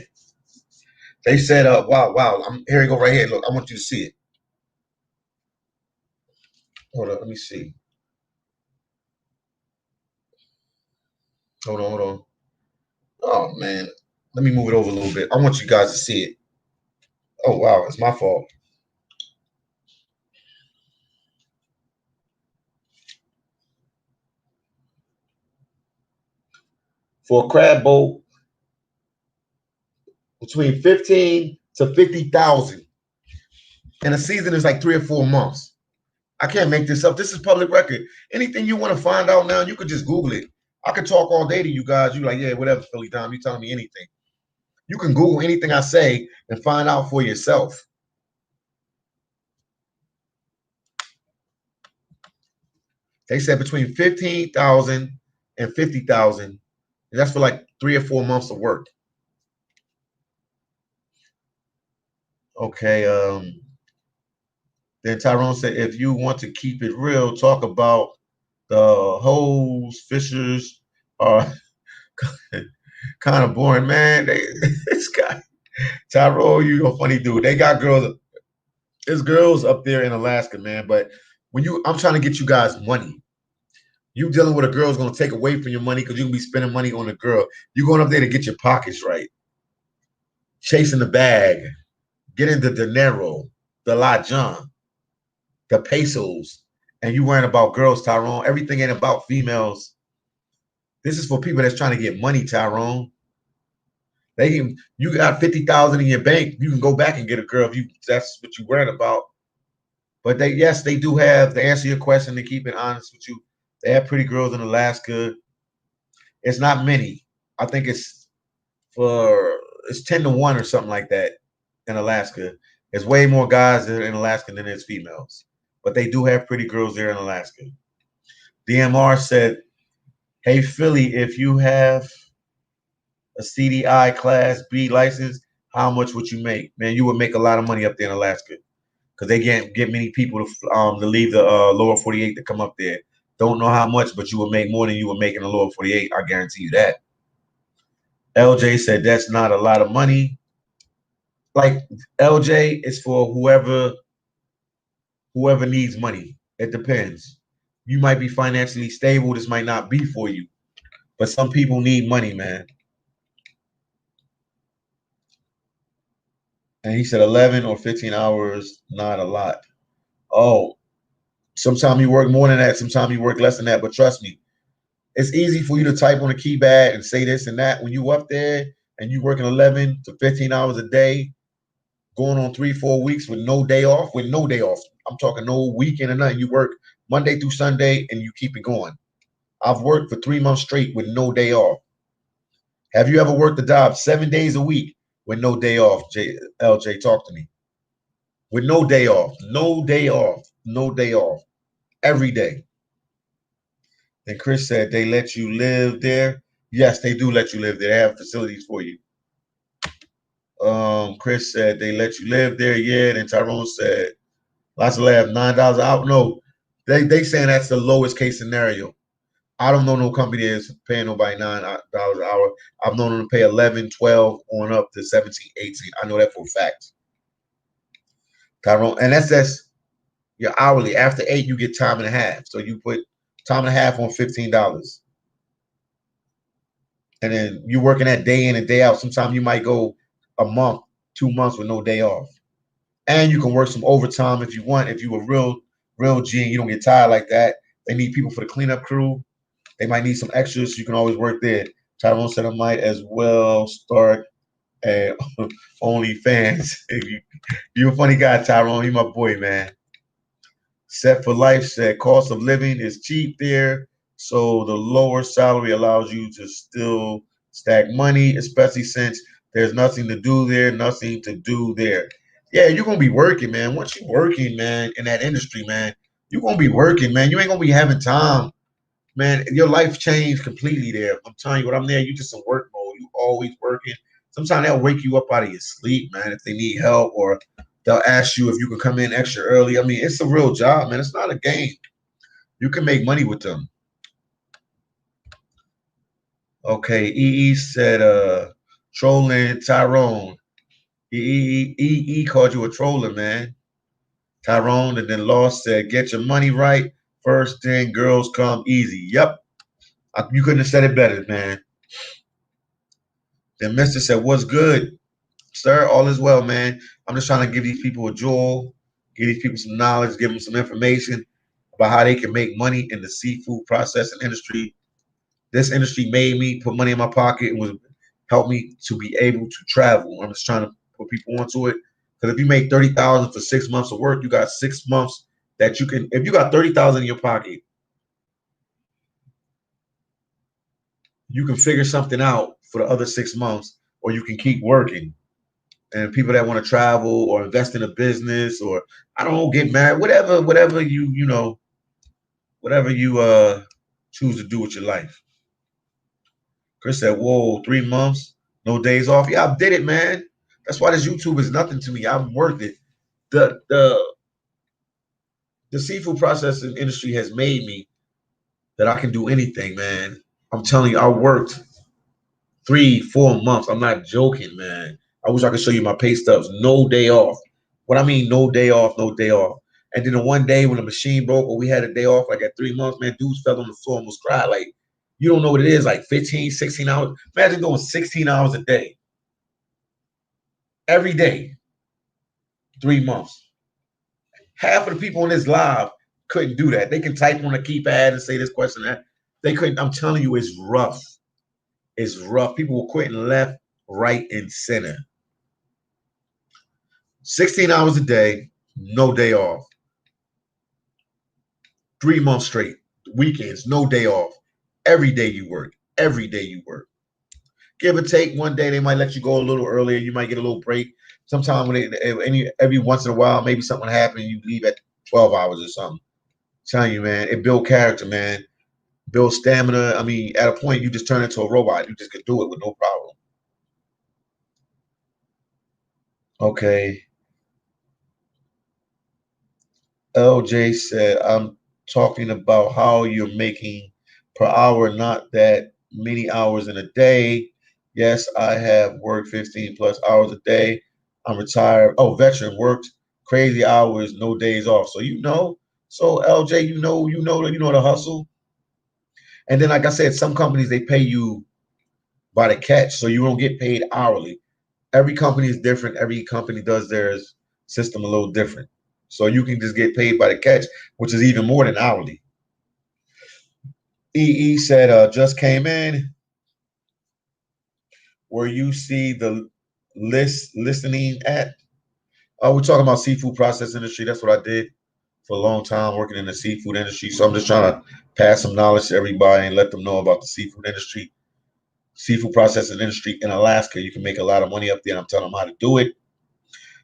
They said, wow. Here you go right here. Look, I want you to see it. Hold on, let me see. Hold on, hold on. Oh man, let me move it over a little bit. I want you guys to see it. Oh wow, it's my fault. For a crab boat, between 15 to 50,000, and the season is like 3 or 4 months. I can't make this up. This is public record. Anything you want to find out now, you could just Google it. I could talk all day to you guys. You like, yeah, whatever, Philly Dom. You telling me anything. You can Google anything I say and find out for yourself. They said between 15,000 and 50,000, and that's for like 3 or 4 months of work. Okay. Then Tyrone said, if you want to keep it real, talk about the hoes, fishers are kind of boring, man. This guy, Tyrone, you a funny dude. They got girls. There's girls up there in Alaska, man. But when I'm trying to get you guys money. You dealing with a girl is going to take away from your money because you're going to be spending money on a girl. You're going up there to get your pockets right. Chasing the bag. Getting the dinero, the la John, the pesos. And you worrying about girls, Tyrone. Everything ain't about females. This is for people that's trying to get money, Tyrone. You got 50,000 in your bank. You can go back and get a girl if that's what you're worried about. But yes, they do have, to answer your question, to keep it honest with you, they have pretty girls in Alaska. It's not many. I think it's 10 to 1 or something like that in Alaska. There's way more guys in Alaska than there's females. But they do have pretty girls there in Alaska. DMR said, hey, Philly, if you have a CDI Class B license, how much would you make? Man, you would make a lot of money up there in Alaska because they get many people to leave the lower 48 to come up there. Don't know how much, but you will make more than you would make in the lower 48. I guarantee you that. LJ said that's not a lot of money. Like LJ is for whoever needs money. It depends. You might be financially stable. This might not be for you. But some people need money, man. And he said 11 or 15 hours, not a lot. Oh, sometimes you work more than that. Sometimes you work less than that. But trust me, it's easy for you to type on a keypad and say this and that. When you up there and you working 11 to 15 hours a day, going on 3-4 weeks with no day off, I'm talking no weekend or nothing. You work Monday through Sunday and you keep it going. I've worked for 3 months straight with no day off. Have you ever worked a job 7 days a week with no day off? LJ, talk to me. With no day off, every day. And Chris said they let you live there. Yes, they do let you live there. They have facilities for you. Chris said they let you live there. Yeah. Then Tyrone said, lots of laugh, $9 an hour. No, they saying that's the lowest case scenario. I don't know no company that's paying nobody $9 an hour. I've known them to pay 11, 12 on up to 17, 18. I know that for a fact. Tyrone, and that's your hourly. After 8, you get time and a half. So you put time and a half on $15. And then you working that day in and day out. Sometimes you might go a month, 2 months with no day off. And you can work some overtime if you want. If you a real G and you don't get tired like that. They need people for the cleanup crew. They might need some extras. You can always work there. Tyrone said I might as well start at OnlyFans. You're a funny guy, Tyrone. You my boy, man. Set for Life said cost of living is cheap there, so the lower salary allows you to still stack money, especially since there's nothing to do there. Yeah, you're gonna be working, man. Once you're working, man, in that industry, man, you're gonna be working, man. You ain't gonna be having time, man. Your life changed completely there. I'm telling you, when I'm there, you just in work mode. You always working. Sometimes they'll wake you up out of your sleep, man, if they need help, or they'll ask you if you can come in extra early. I mean, it's a real job, man. It's not a game. You can make money with them. Okay, EE said, trolling Tyrone. EE called you a troller, man. Tyrone, and then Lost said, get your money right first, then girls come easy. Yep. You couldn't have said it better, man. Then Mister said, what's good, sir? All is well, man. I'm just trying to give these people a jewel, give these people some knowledge, give them some information about how they can make money in the seafood processing industry. This industry made me put money in my pocket and was helped me to be able to travel. I'm just trying to put people onto it. Because if you make 30,000 for 6 months of work, you got 6 months that you can. If you got 30,000 in your pocket, you can figure something out for the other 6 months, or you can keep working. And people that want to travel or invest in a business, or I don't know, get married, whatever you know, whatever you choose to do with your life. Chris said, whoa, 3 months, no days off. Yeah, I did it, man. That's why this YouTube is nothing to me. I've worked it. The seafood processing industry has made me that I can do anything, man. I'm telling you, I worked 3-4 months. I'm not joking, man. I wish I could show you my pay stubs. No day off. What I mean, no day off, no day off. And then the one day when the machine broke or we had a day off, like at 3 months, man, dudes fell on the floor and was crying. Like, you don't know what it is, like 15, 16 hours. Imagine doing 16 hours a day. Every day. 3 months. Half of the people in this live couldn't do that. They can type on a keypad and say this question, that. They couldn't. I'm telling you, it's rough. It's rough. People were quitting left, right, and center. 16 hours a day, no day off. 3 months straight. Weekends, no day off. Every day you work. Every day you work. Give or take, one day they might let you go a little earlier. You might get a little break. Sometimes when every once in a while, maybe something happens, you leave at 12 hours or something. I'm telling you, man, it builds character, man. Build stamina. I mean, at a point, you just turn into a robot. You just can do it with no problem. Okay. LJ said, I'm talking about how you're making per hour, not that many hours in a day. Yes, I have worked 15 plus hours a day. I'm retired. Oh, veteran, worked crazy hours, no days off. So so LJ, you know the hustle. And then, like I said, some companies they pay you by the catch, so you don't get paid hourly. Every company is different. Every company does their system a little different. So you can just get paid by the catch, which is even more than hourly. EE said, just came in. Where you see the listening at? We're talking about seafood processing industry. That's what I did for a long time, working in the seafood industry. So I'm just trying to pass some knowledge to everybody and let them know about the seafood industry, seafood processing industry in Alaska. You can make a lot of money up there. And I'm telling them how to do it.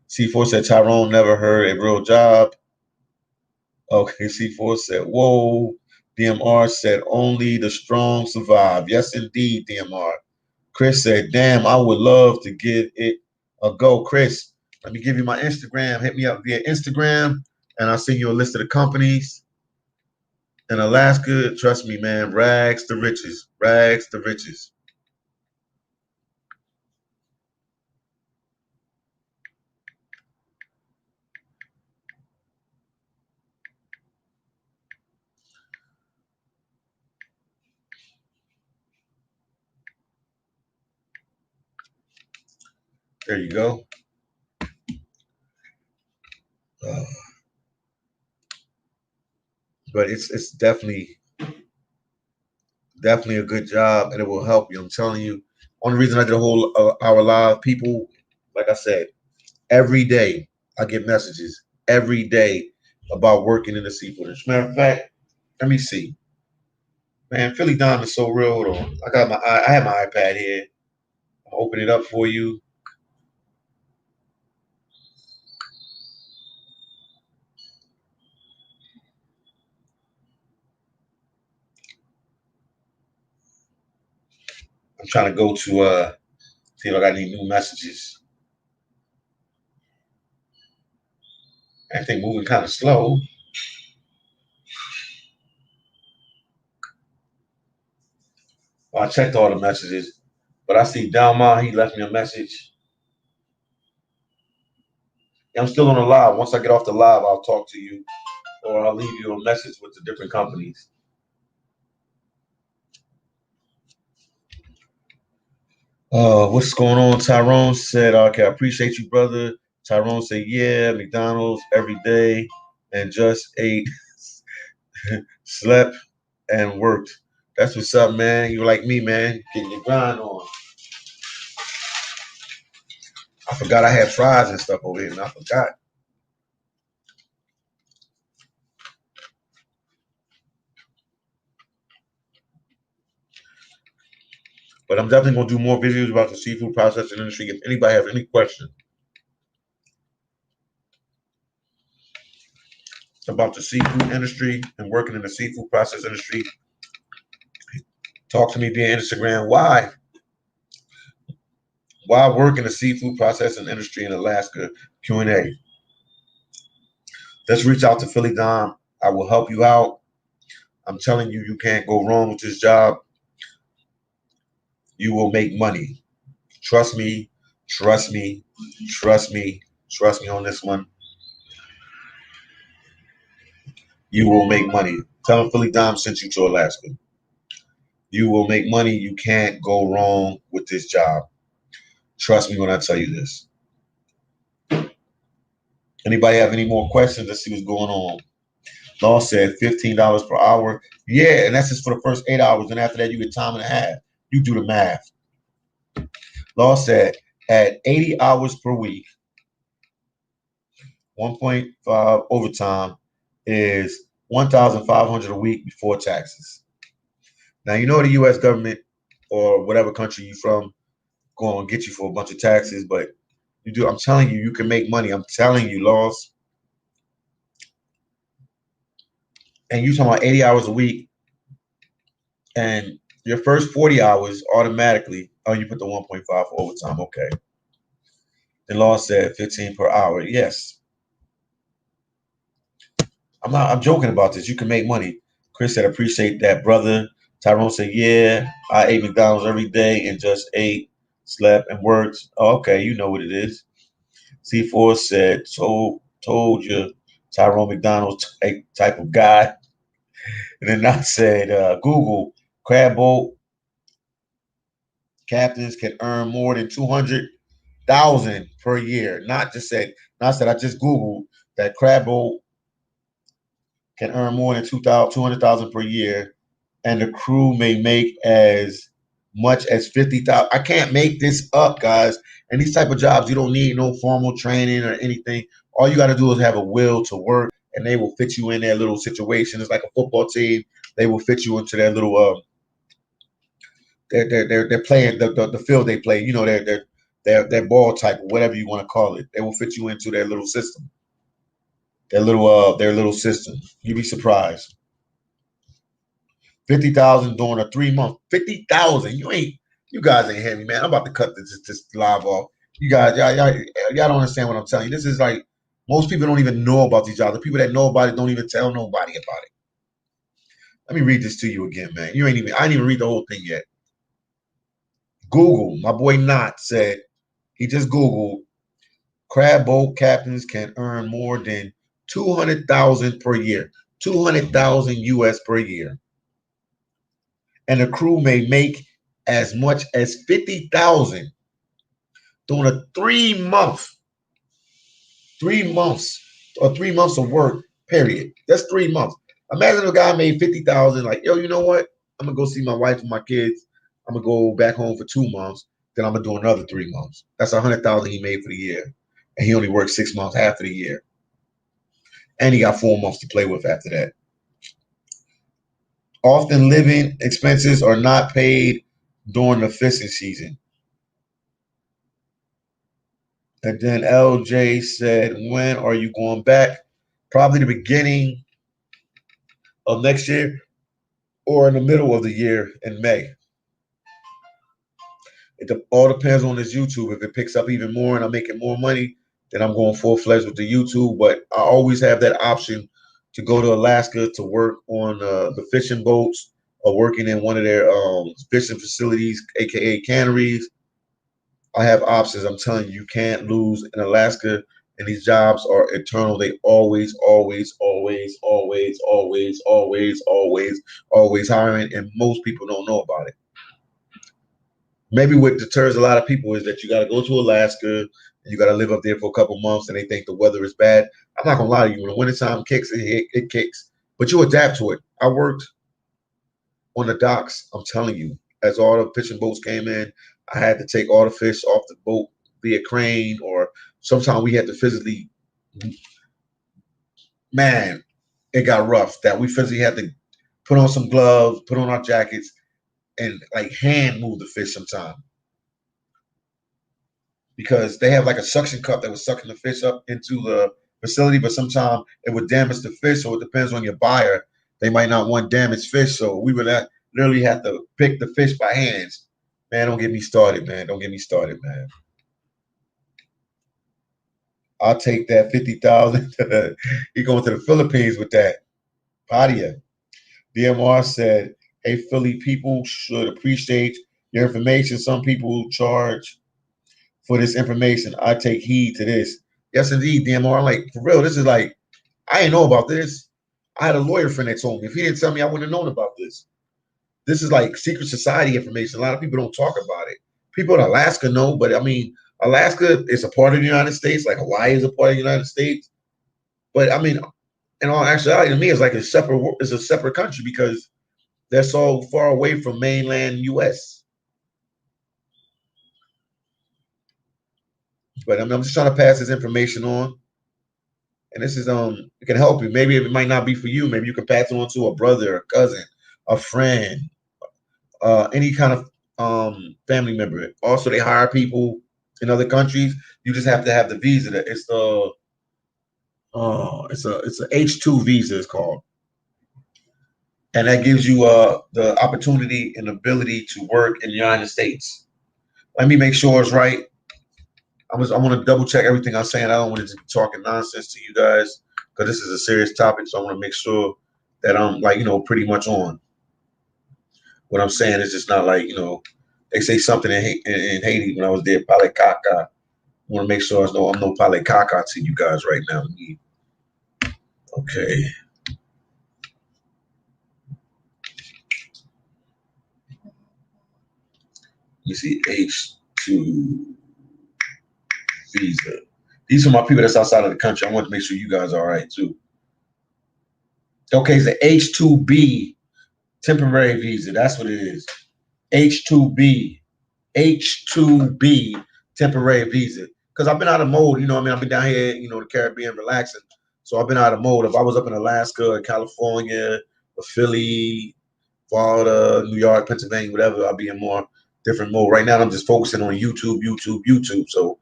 C4 said, Tyrone never heard a real job. Okay, C4 said, whoa. DMR said, only the strong survive. Yes, indeed, DMR. Chris said, damn, I would love to give it a go. Chris, let me give you my Instagram. Hit me up via Instagram, and I'll send you a list of the companies in Alaska. Trust me, man, rags to riches. Rags to riches. There you go. But it's definitely a good job, and it will help you. I'm telling you. Only reason I did a whole hour live, people, like I said, every day I get messages every day about working in the seafood industry. Matter of fact, let me see. Man, Philly Dom is so real. Hold on. I have my iPad here. I'll open it up for you. I'm trying to go to see if I got any new messages. Everything moving kind of slow. Well, I checked all the messages, but I see Dalma, he left me a message. I'm still on the live. Once I get off the live, I'll talk to you, or I'll leave you a message with the different companies. What's going on? Tyrone said, okay, I appreciate you, brother. Tyrone said, yeah, McDonald's every day and just ate, slept, and worked. That's what's up, man. You're like me, man. Getting your grind on. I forgot I had fries and stuff over here, and I forgot. But I'm definitely going to do more videos about the seafood processing industry. If anybody has any questions about the seafood industry and working in the seafood process industry, talk to me via Instagram. Why work in the seafood processing industry in Alaska? Q&A. Just reach out to Philly Dom. I will help you out. I'm telling you, you can't go wrong with this job. You will make money. Trust me, trust me, trust me, trust me on this one. You will make money. Tell them Philly Dom sent you to Alaska. You will make money. You can't go wrong with this job. Trust me when I tell you this. Anybody have any more questions? Let's see what's going on. Law said $15 per hour. Yeah, and that's just for the first 8 hours. And after that, you get time and a half. You do the math. Law said at 80 hours per week, 1.5 overtime is $1,500 a week before taxes. Now, you know the U.S. government or whatever country you're from going to get you for a bunch of taxes, but you do. I'm telling you, you can make money. I'm telling you, Laws. And you talking about 80 hours a week, and your first 40 hours automatically, oh, you put the 1.5 for overtime. Okay. The law said 15 per hour. Yes. I'm joking about this. You can make money. Chris said, appreciate that, brother. Tyrone said, yeah, I ate McDonald's every day and just ate, slept, and worked. Oh, okay, you know what it is. C4 said, told you, Tyrone McDonald's type of guy. And then I said, Google, crab boat captains can earn more than 200,000 per year. Not said I just Googled that crab boat can earn more than 200,000 per year, and the crew may make as much as 50,000. I can't make this up, guys. And these type of jobs, you don't need no formal training or anything. All you got to do is have a will to work, and they will fit you in their little situation. It's like a football team. They will fit you into their little they're playing the field they play. You know, their ball type, or whatever you want to call it. They will fit you into their little system. Their little system. You'd be surprised. 50,000 during a 3-month. 50,000. You guys ain't hear me, man. I'm about to cut this live off. You guys, y'all don't understand what I'm telling you. This is like most people don't even know about these jobs. The people that know about it don't even tell nobody about it. Let me read this to you again, man. I didn't even read the whole thing yet. Google, my boy Knott said, he just Googled, crab boat captains can earn more than 200,000 per year, 200,000 US per year. And the crew may make as much as 50,000 during a 3 months or 3 months of work period. That's 3 months. Imagine a guy made 50,000, like, yo, you know what? I'm gonna go see my wife and my kids. I'm gonna go back home for 2 months. Then I'm gonna do another 3 months. That's 100,000 he made for the year, and he only worked 6 months half of the year, and he got 4 months to play with after that. Often living expenses are not paid during the fishing season. And then LJ said, when are you going back? Probably the beginning of next year or in the middle of the year in May. It all depends on this YouTube. If it picks up even more and I'm making more money, then I'm going full-fledged with the YouTube. But I always have that option to go to Alaska to work on the fishing boats or working in one of their fishing facilities, aka canneries. I have options. I'm telling you, you can't lose in Alaska. and these jobs are eternal. They always hiring, and most people don't know about it. Maybe what deters a lot of people is that you got to go to Alaska and you got to live up there for a couple months, and they think the weather is bad. I'm not gonna lie to you. When the wintertime kicks, it kicks, but you adapt to it. I worked on the docks. I'm telling you, as all the fishing boats came in, I had to take all the fish off the boat via crane, or sometimes we had to physically. Man, it got rough. That we physically had to put on some gloves, put on our jackets, and like hand move the fish sometimes, because they have like a suction cup that was sucking the fish up into the facility, but sometimes it would damage the fish. So it depends on your buyer. They might not want damaged fish, so we would literally have to pick the fish by hands. Man, don't get me started, man. Don't get me started, man. I'll take that 50,000. He going to the Philippines with that. Padia. DMR said, "Hey, Philly people should appreciate your information. Some people charge for this information. I take heed to this." Yes, indeed, DMR. Like, for real, this is like, I didn't know about this. I had a lawyer friend that told me. If he didn't tell me, I wouldn't have known about this. This is like secret society information. A lot of people don't talk about it. People in Alaska know, but I mean, Alaska is a part of the United States, like Hawaii is a part of the United States. But I mean, in all actuality, to me, it's like a separate country, because they're so far away from mainland U.S. But I'm just trying to pass this information on, and this is it can help you. Maybe it might not be for you. Maybe you can pass it on to a brother, a cousin, a friend, any kind of family member. Also, they hire people in other countries. You just have to have the visa. It's the it's a H2 visa, it's called, and that gives you the opportunity and ability to work in the United States. Let me make sure it's right. I want to double check everything I'm saying. I don't want to be talking nonsense to you guys, because this is a serious topic. So I want to make sure that I'm, like, pretty much on what I'm saying. It's just not like, they say something in Haiti when I was there, pale caca. I want to make sure I'm no pale caca to you guys right now. Okay. You see H2 visa. These are my people that's outside of the country. I want to make sure you guys are all right too. Okay, it's the H2B temporary visa. That's what it is. H2B. H2B temporary visa. Because I've been out of mode, I've been down here, the Caribbean relaxing. So I've been out of mode. If I was up in Alaska, California, or Philly, Florida, New York, Pennsylvania, whatever, I'll be in more different mode. Right now, I'm just focusing on YouTube. So,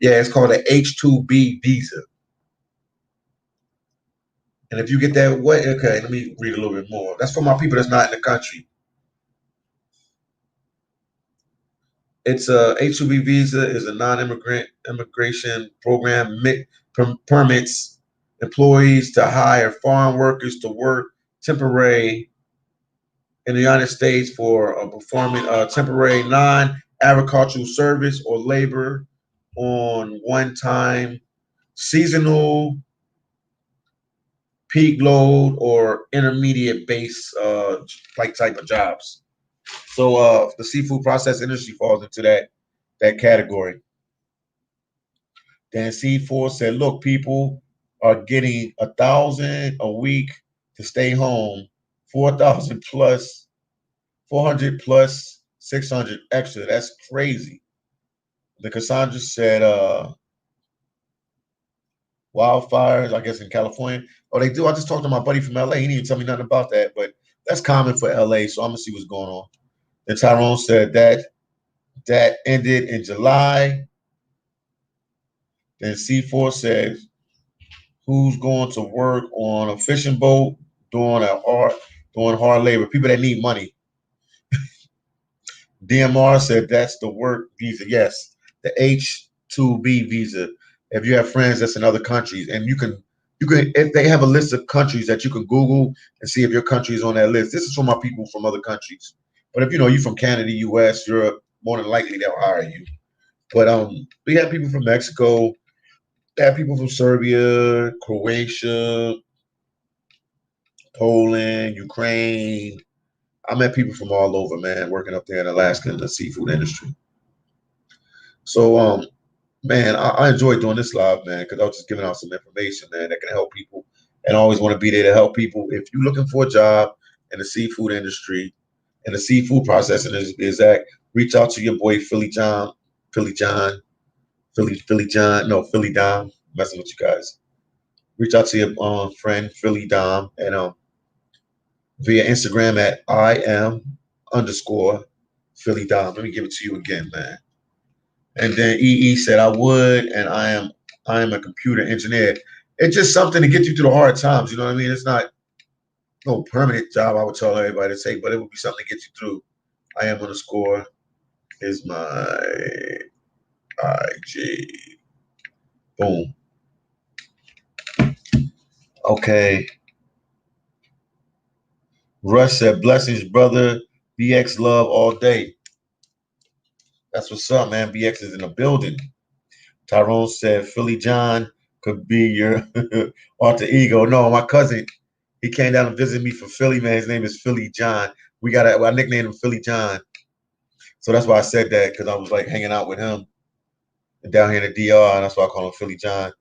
yeah, it's called the H2B visa. And if you get that way, okay, let me read a little bit more. That's for my people that's not in the country. It's a H2B visa is a non-immigrant immigration program, permits employees to hire foreign workers to work temporary in the United States for performing a temporary non-agricultural service or labor on one-time, seasonal, peak load, or intermediate base like type of jobs. So the seafood process industry falls into that category. Then C4 said, "Look, people are getting 1,000 a week to stay home, 4,000 plus, 400 plus 600 extra. That's crazy." The Cassandra said, wildfires, I guess, in California. Oh, they do. I just talked to my buddy from LA. He didn't even tell me nothing about that, but that's common for LA. So I'm gonna see what's going on. And Tyrone said that ended in July. Then C4 said, "Who's going to work on a fishing boat doing hard labor? People that need money." DMR said that's the work visa. Yes, the H2B visa. If you have friends that's in other countries, and you can, if they have a list of countries that you can Google and see if your country is on that list. This is for my people from other countries. But if you're from Canada, US, Europe, more than likely they'll hire you. But we have people from Mexico, I have people from Serbia, Croatia, Poland, Ukraine. I met people from all over, man, working up there in Alaska in the seafood industry. So, man, I enjoy doing this live, man, because I was just giving out some information, man, that can help people. And I always want to be there to help people. If you're looking for a job in the seafood industry, and the seafood processing is exact, reach out to your boy Philly Dom, messing with you guys. Reach out to your friend Philly Dom and via Instagram at @IM_Philly Dom. Let me give it to you again, man. And then EE said I would, and I am a computer engineer. It's just something to get you through the hard times. You know what I mean? It's not no permanent job. I would tell everybody to say, but it would be something to get you through. I am _ is my IG. Boom. Okay. Russ said blessings, brother. BX love all day. That's what's up, man. BX is in the building. Tyrone said Philly John could be your alter ego. No, my cousin, he came down to visit me from Philly, man. His name is Philly John. I nicknamed him Philly John. So that's why I said that, because I was like hanging out with him down here in the DR, and that's why I call him Philly John.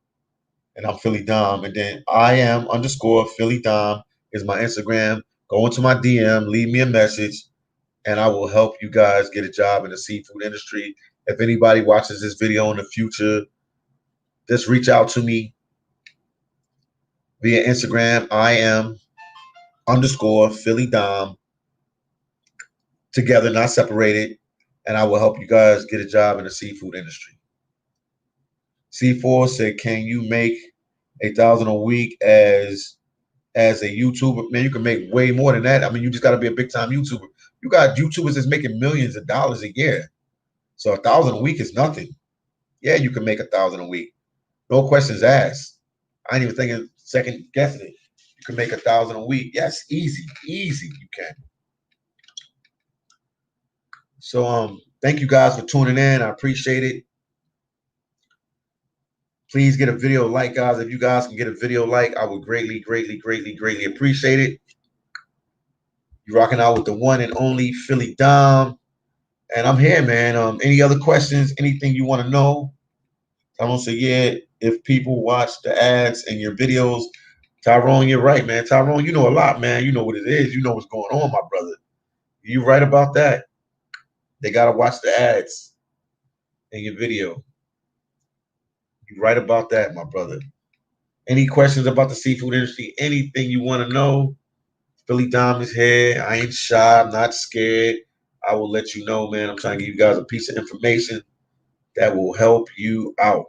And I'm Philly Dom. And then I am _ Philly Dom is my Instagram. Go into my DM, leave me a message, and I will help you guys get a job in the seafood industry. If anybody watches this video in the future, just reach out to me via Instagram. I am _ Philly Dom, together, not separated, and I will help you guys get a job in the seafood industry. C4 said, can you make $1,000 a week as a YouTuber? Man, you can make way more than that. I mean, you just got to be a big time YouTuber. You got YouTubers that's making millions of dollars a year. So $1,000 a week is nothing. Yeah, you can make $1,000 a week. No questions asked. I ain't even thinking second guessing it. You can make $1,000 a week. Yes, easy, you can. So thank you guys for tuning in. I appreciate it. Please get a video like, guys. If you guys can get a video like, I would greatly appreciate it. You're rocking out with the one and only Philly Dom. And I'm here, man. Any other questions? Anything you want to know? Tyrone said, yeah, if people watch the ads and your videos. Tyrone, you're right, man. Tyrone, you know a lot, man. You know what it is. You know what's going on, my brother. You're right about that. They got to watch the ads in your video. You're right about that, my brother. Any questions about the seafood industry? Anything you want to know? Philly Dom is here. I ain't shy. I'm not scared. I will let you know, man. I'm trying to give you guys a piece of information that will help you out.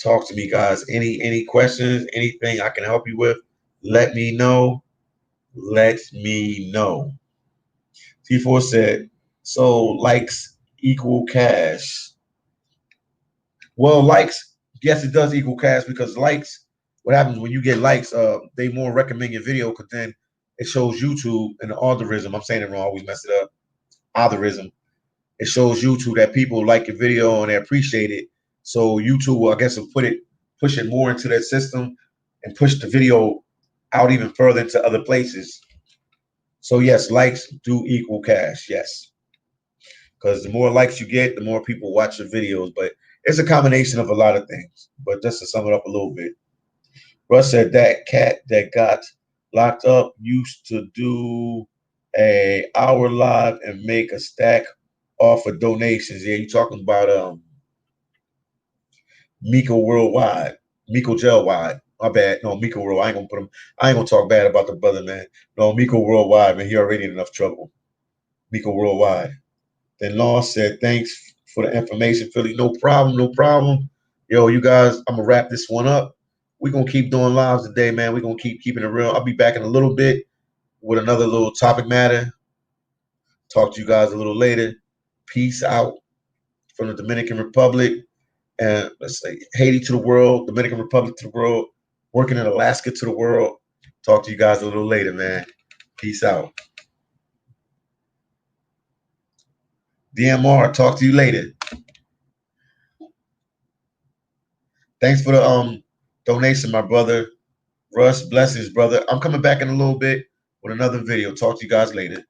Talk to me, guys. Any questions? Anything I can help you with? Let me know. Let me know. T4 said, so likes equal cash. Well, likes, yes, it does equal cash, because likes, what happens when you get likes, they more recommend your video, because then it shows YouTube and the algorithm. I'm saying it wrong, I always mess it up. Algorithm. It shows YouTube that people like your video and they appreciate it. So YouTube will, I guess, will push it more into their system and push the video out even further into other places. So yes, likes do equal cash, yes. Because the more likes you get, the more people watch your videos. But it's a combination of a lot of things. But just to sum it up a little bit, Russ said that cat that got locked up used to do an hour live and make a stack off of donations. Yeah, you talking about Miko Worldwide, Miko Gelwide. My bad. No, Miko World. I ain't gonna talk bad about the brother, man. No, Miko Worldwide, man. He already in enough trouble. Miko Worldwide. Then Law said, thanks for the information, Philly. No problem, no problem. Yo, you guys, I'm gonna wrap this one up. We're gonna keep doing lives today, man. We're gonna keep keeping it real. I'll be back in a little bit with another little topic matter. Talk to you guys a little later. Peace out from the Dominican Republic. And let's say Haiti to the world, Dominican Republic to the world, working in Alaska to the world. Talk to you guys a little later, man. Peace out. DMR, talk to you later. Thanks for the donation, my brother. Russ, blessings, brother. I'm coming back in a little bit with another video. Talk to you guys later.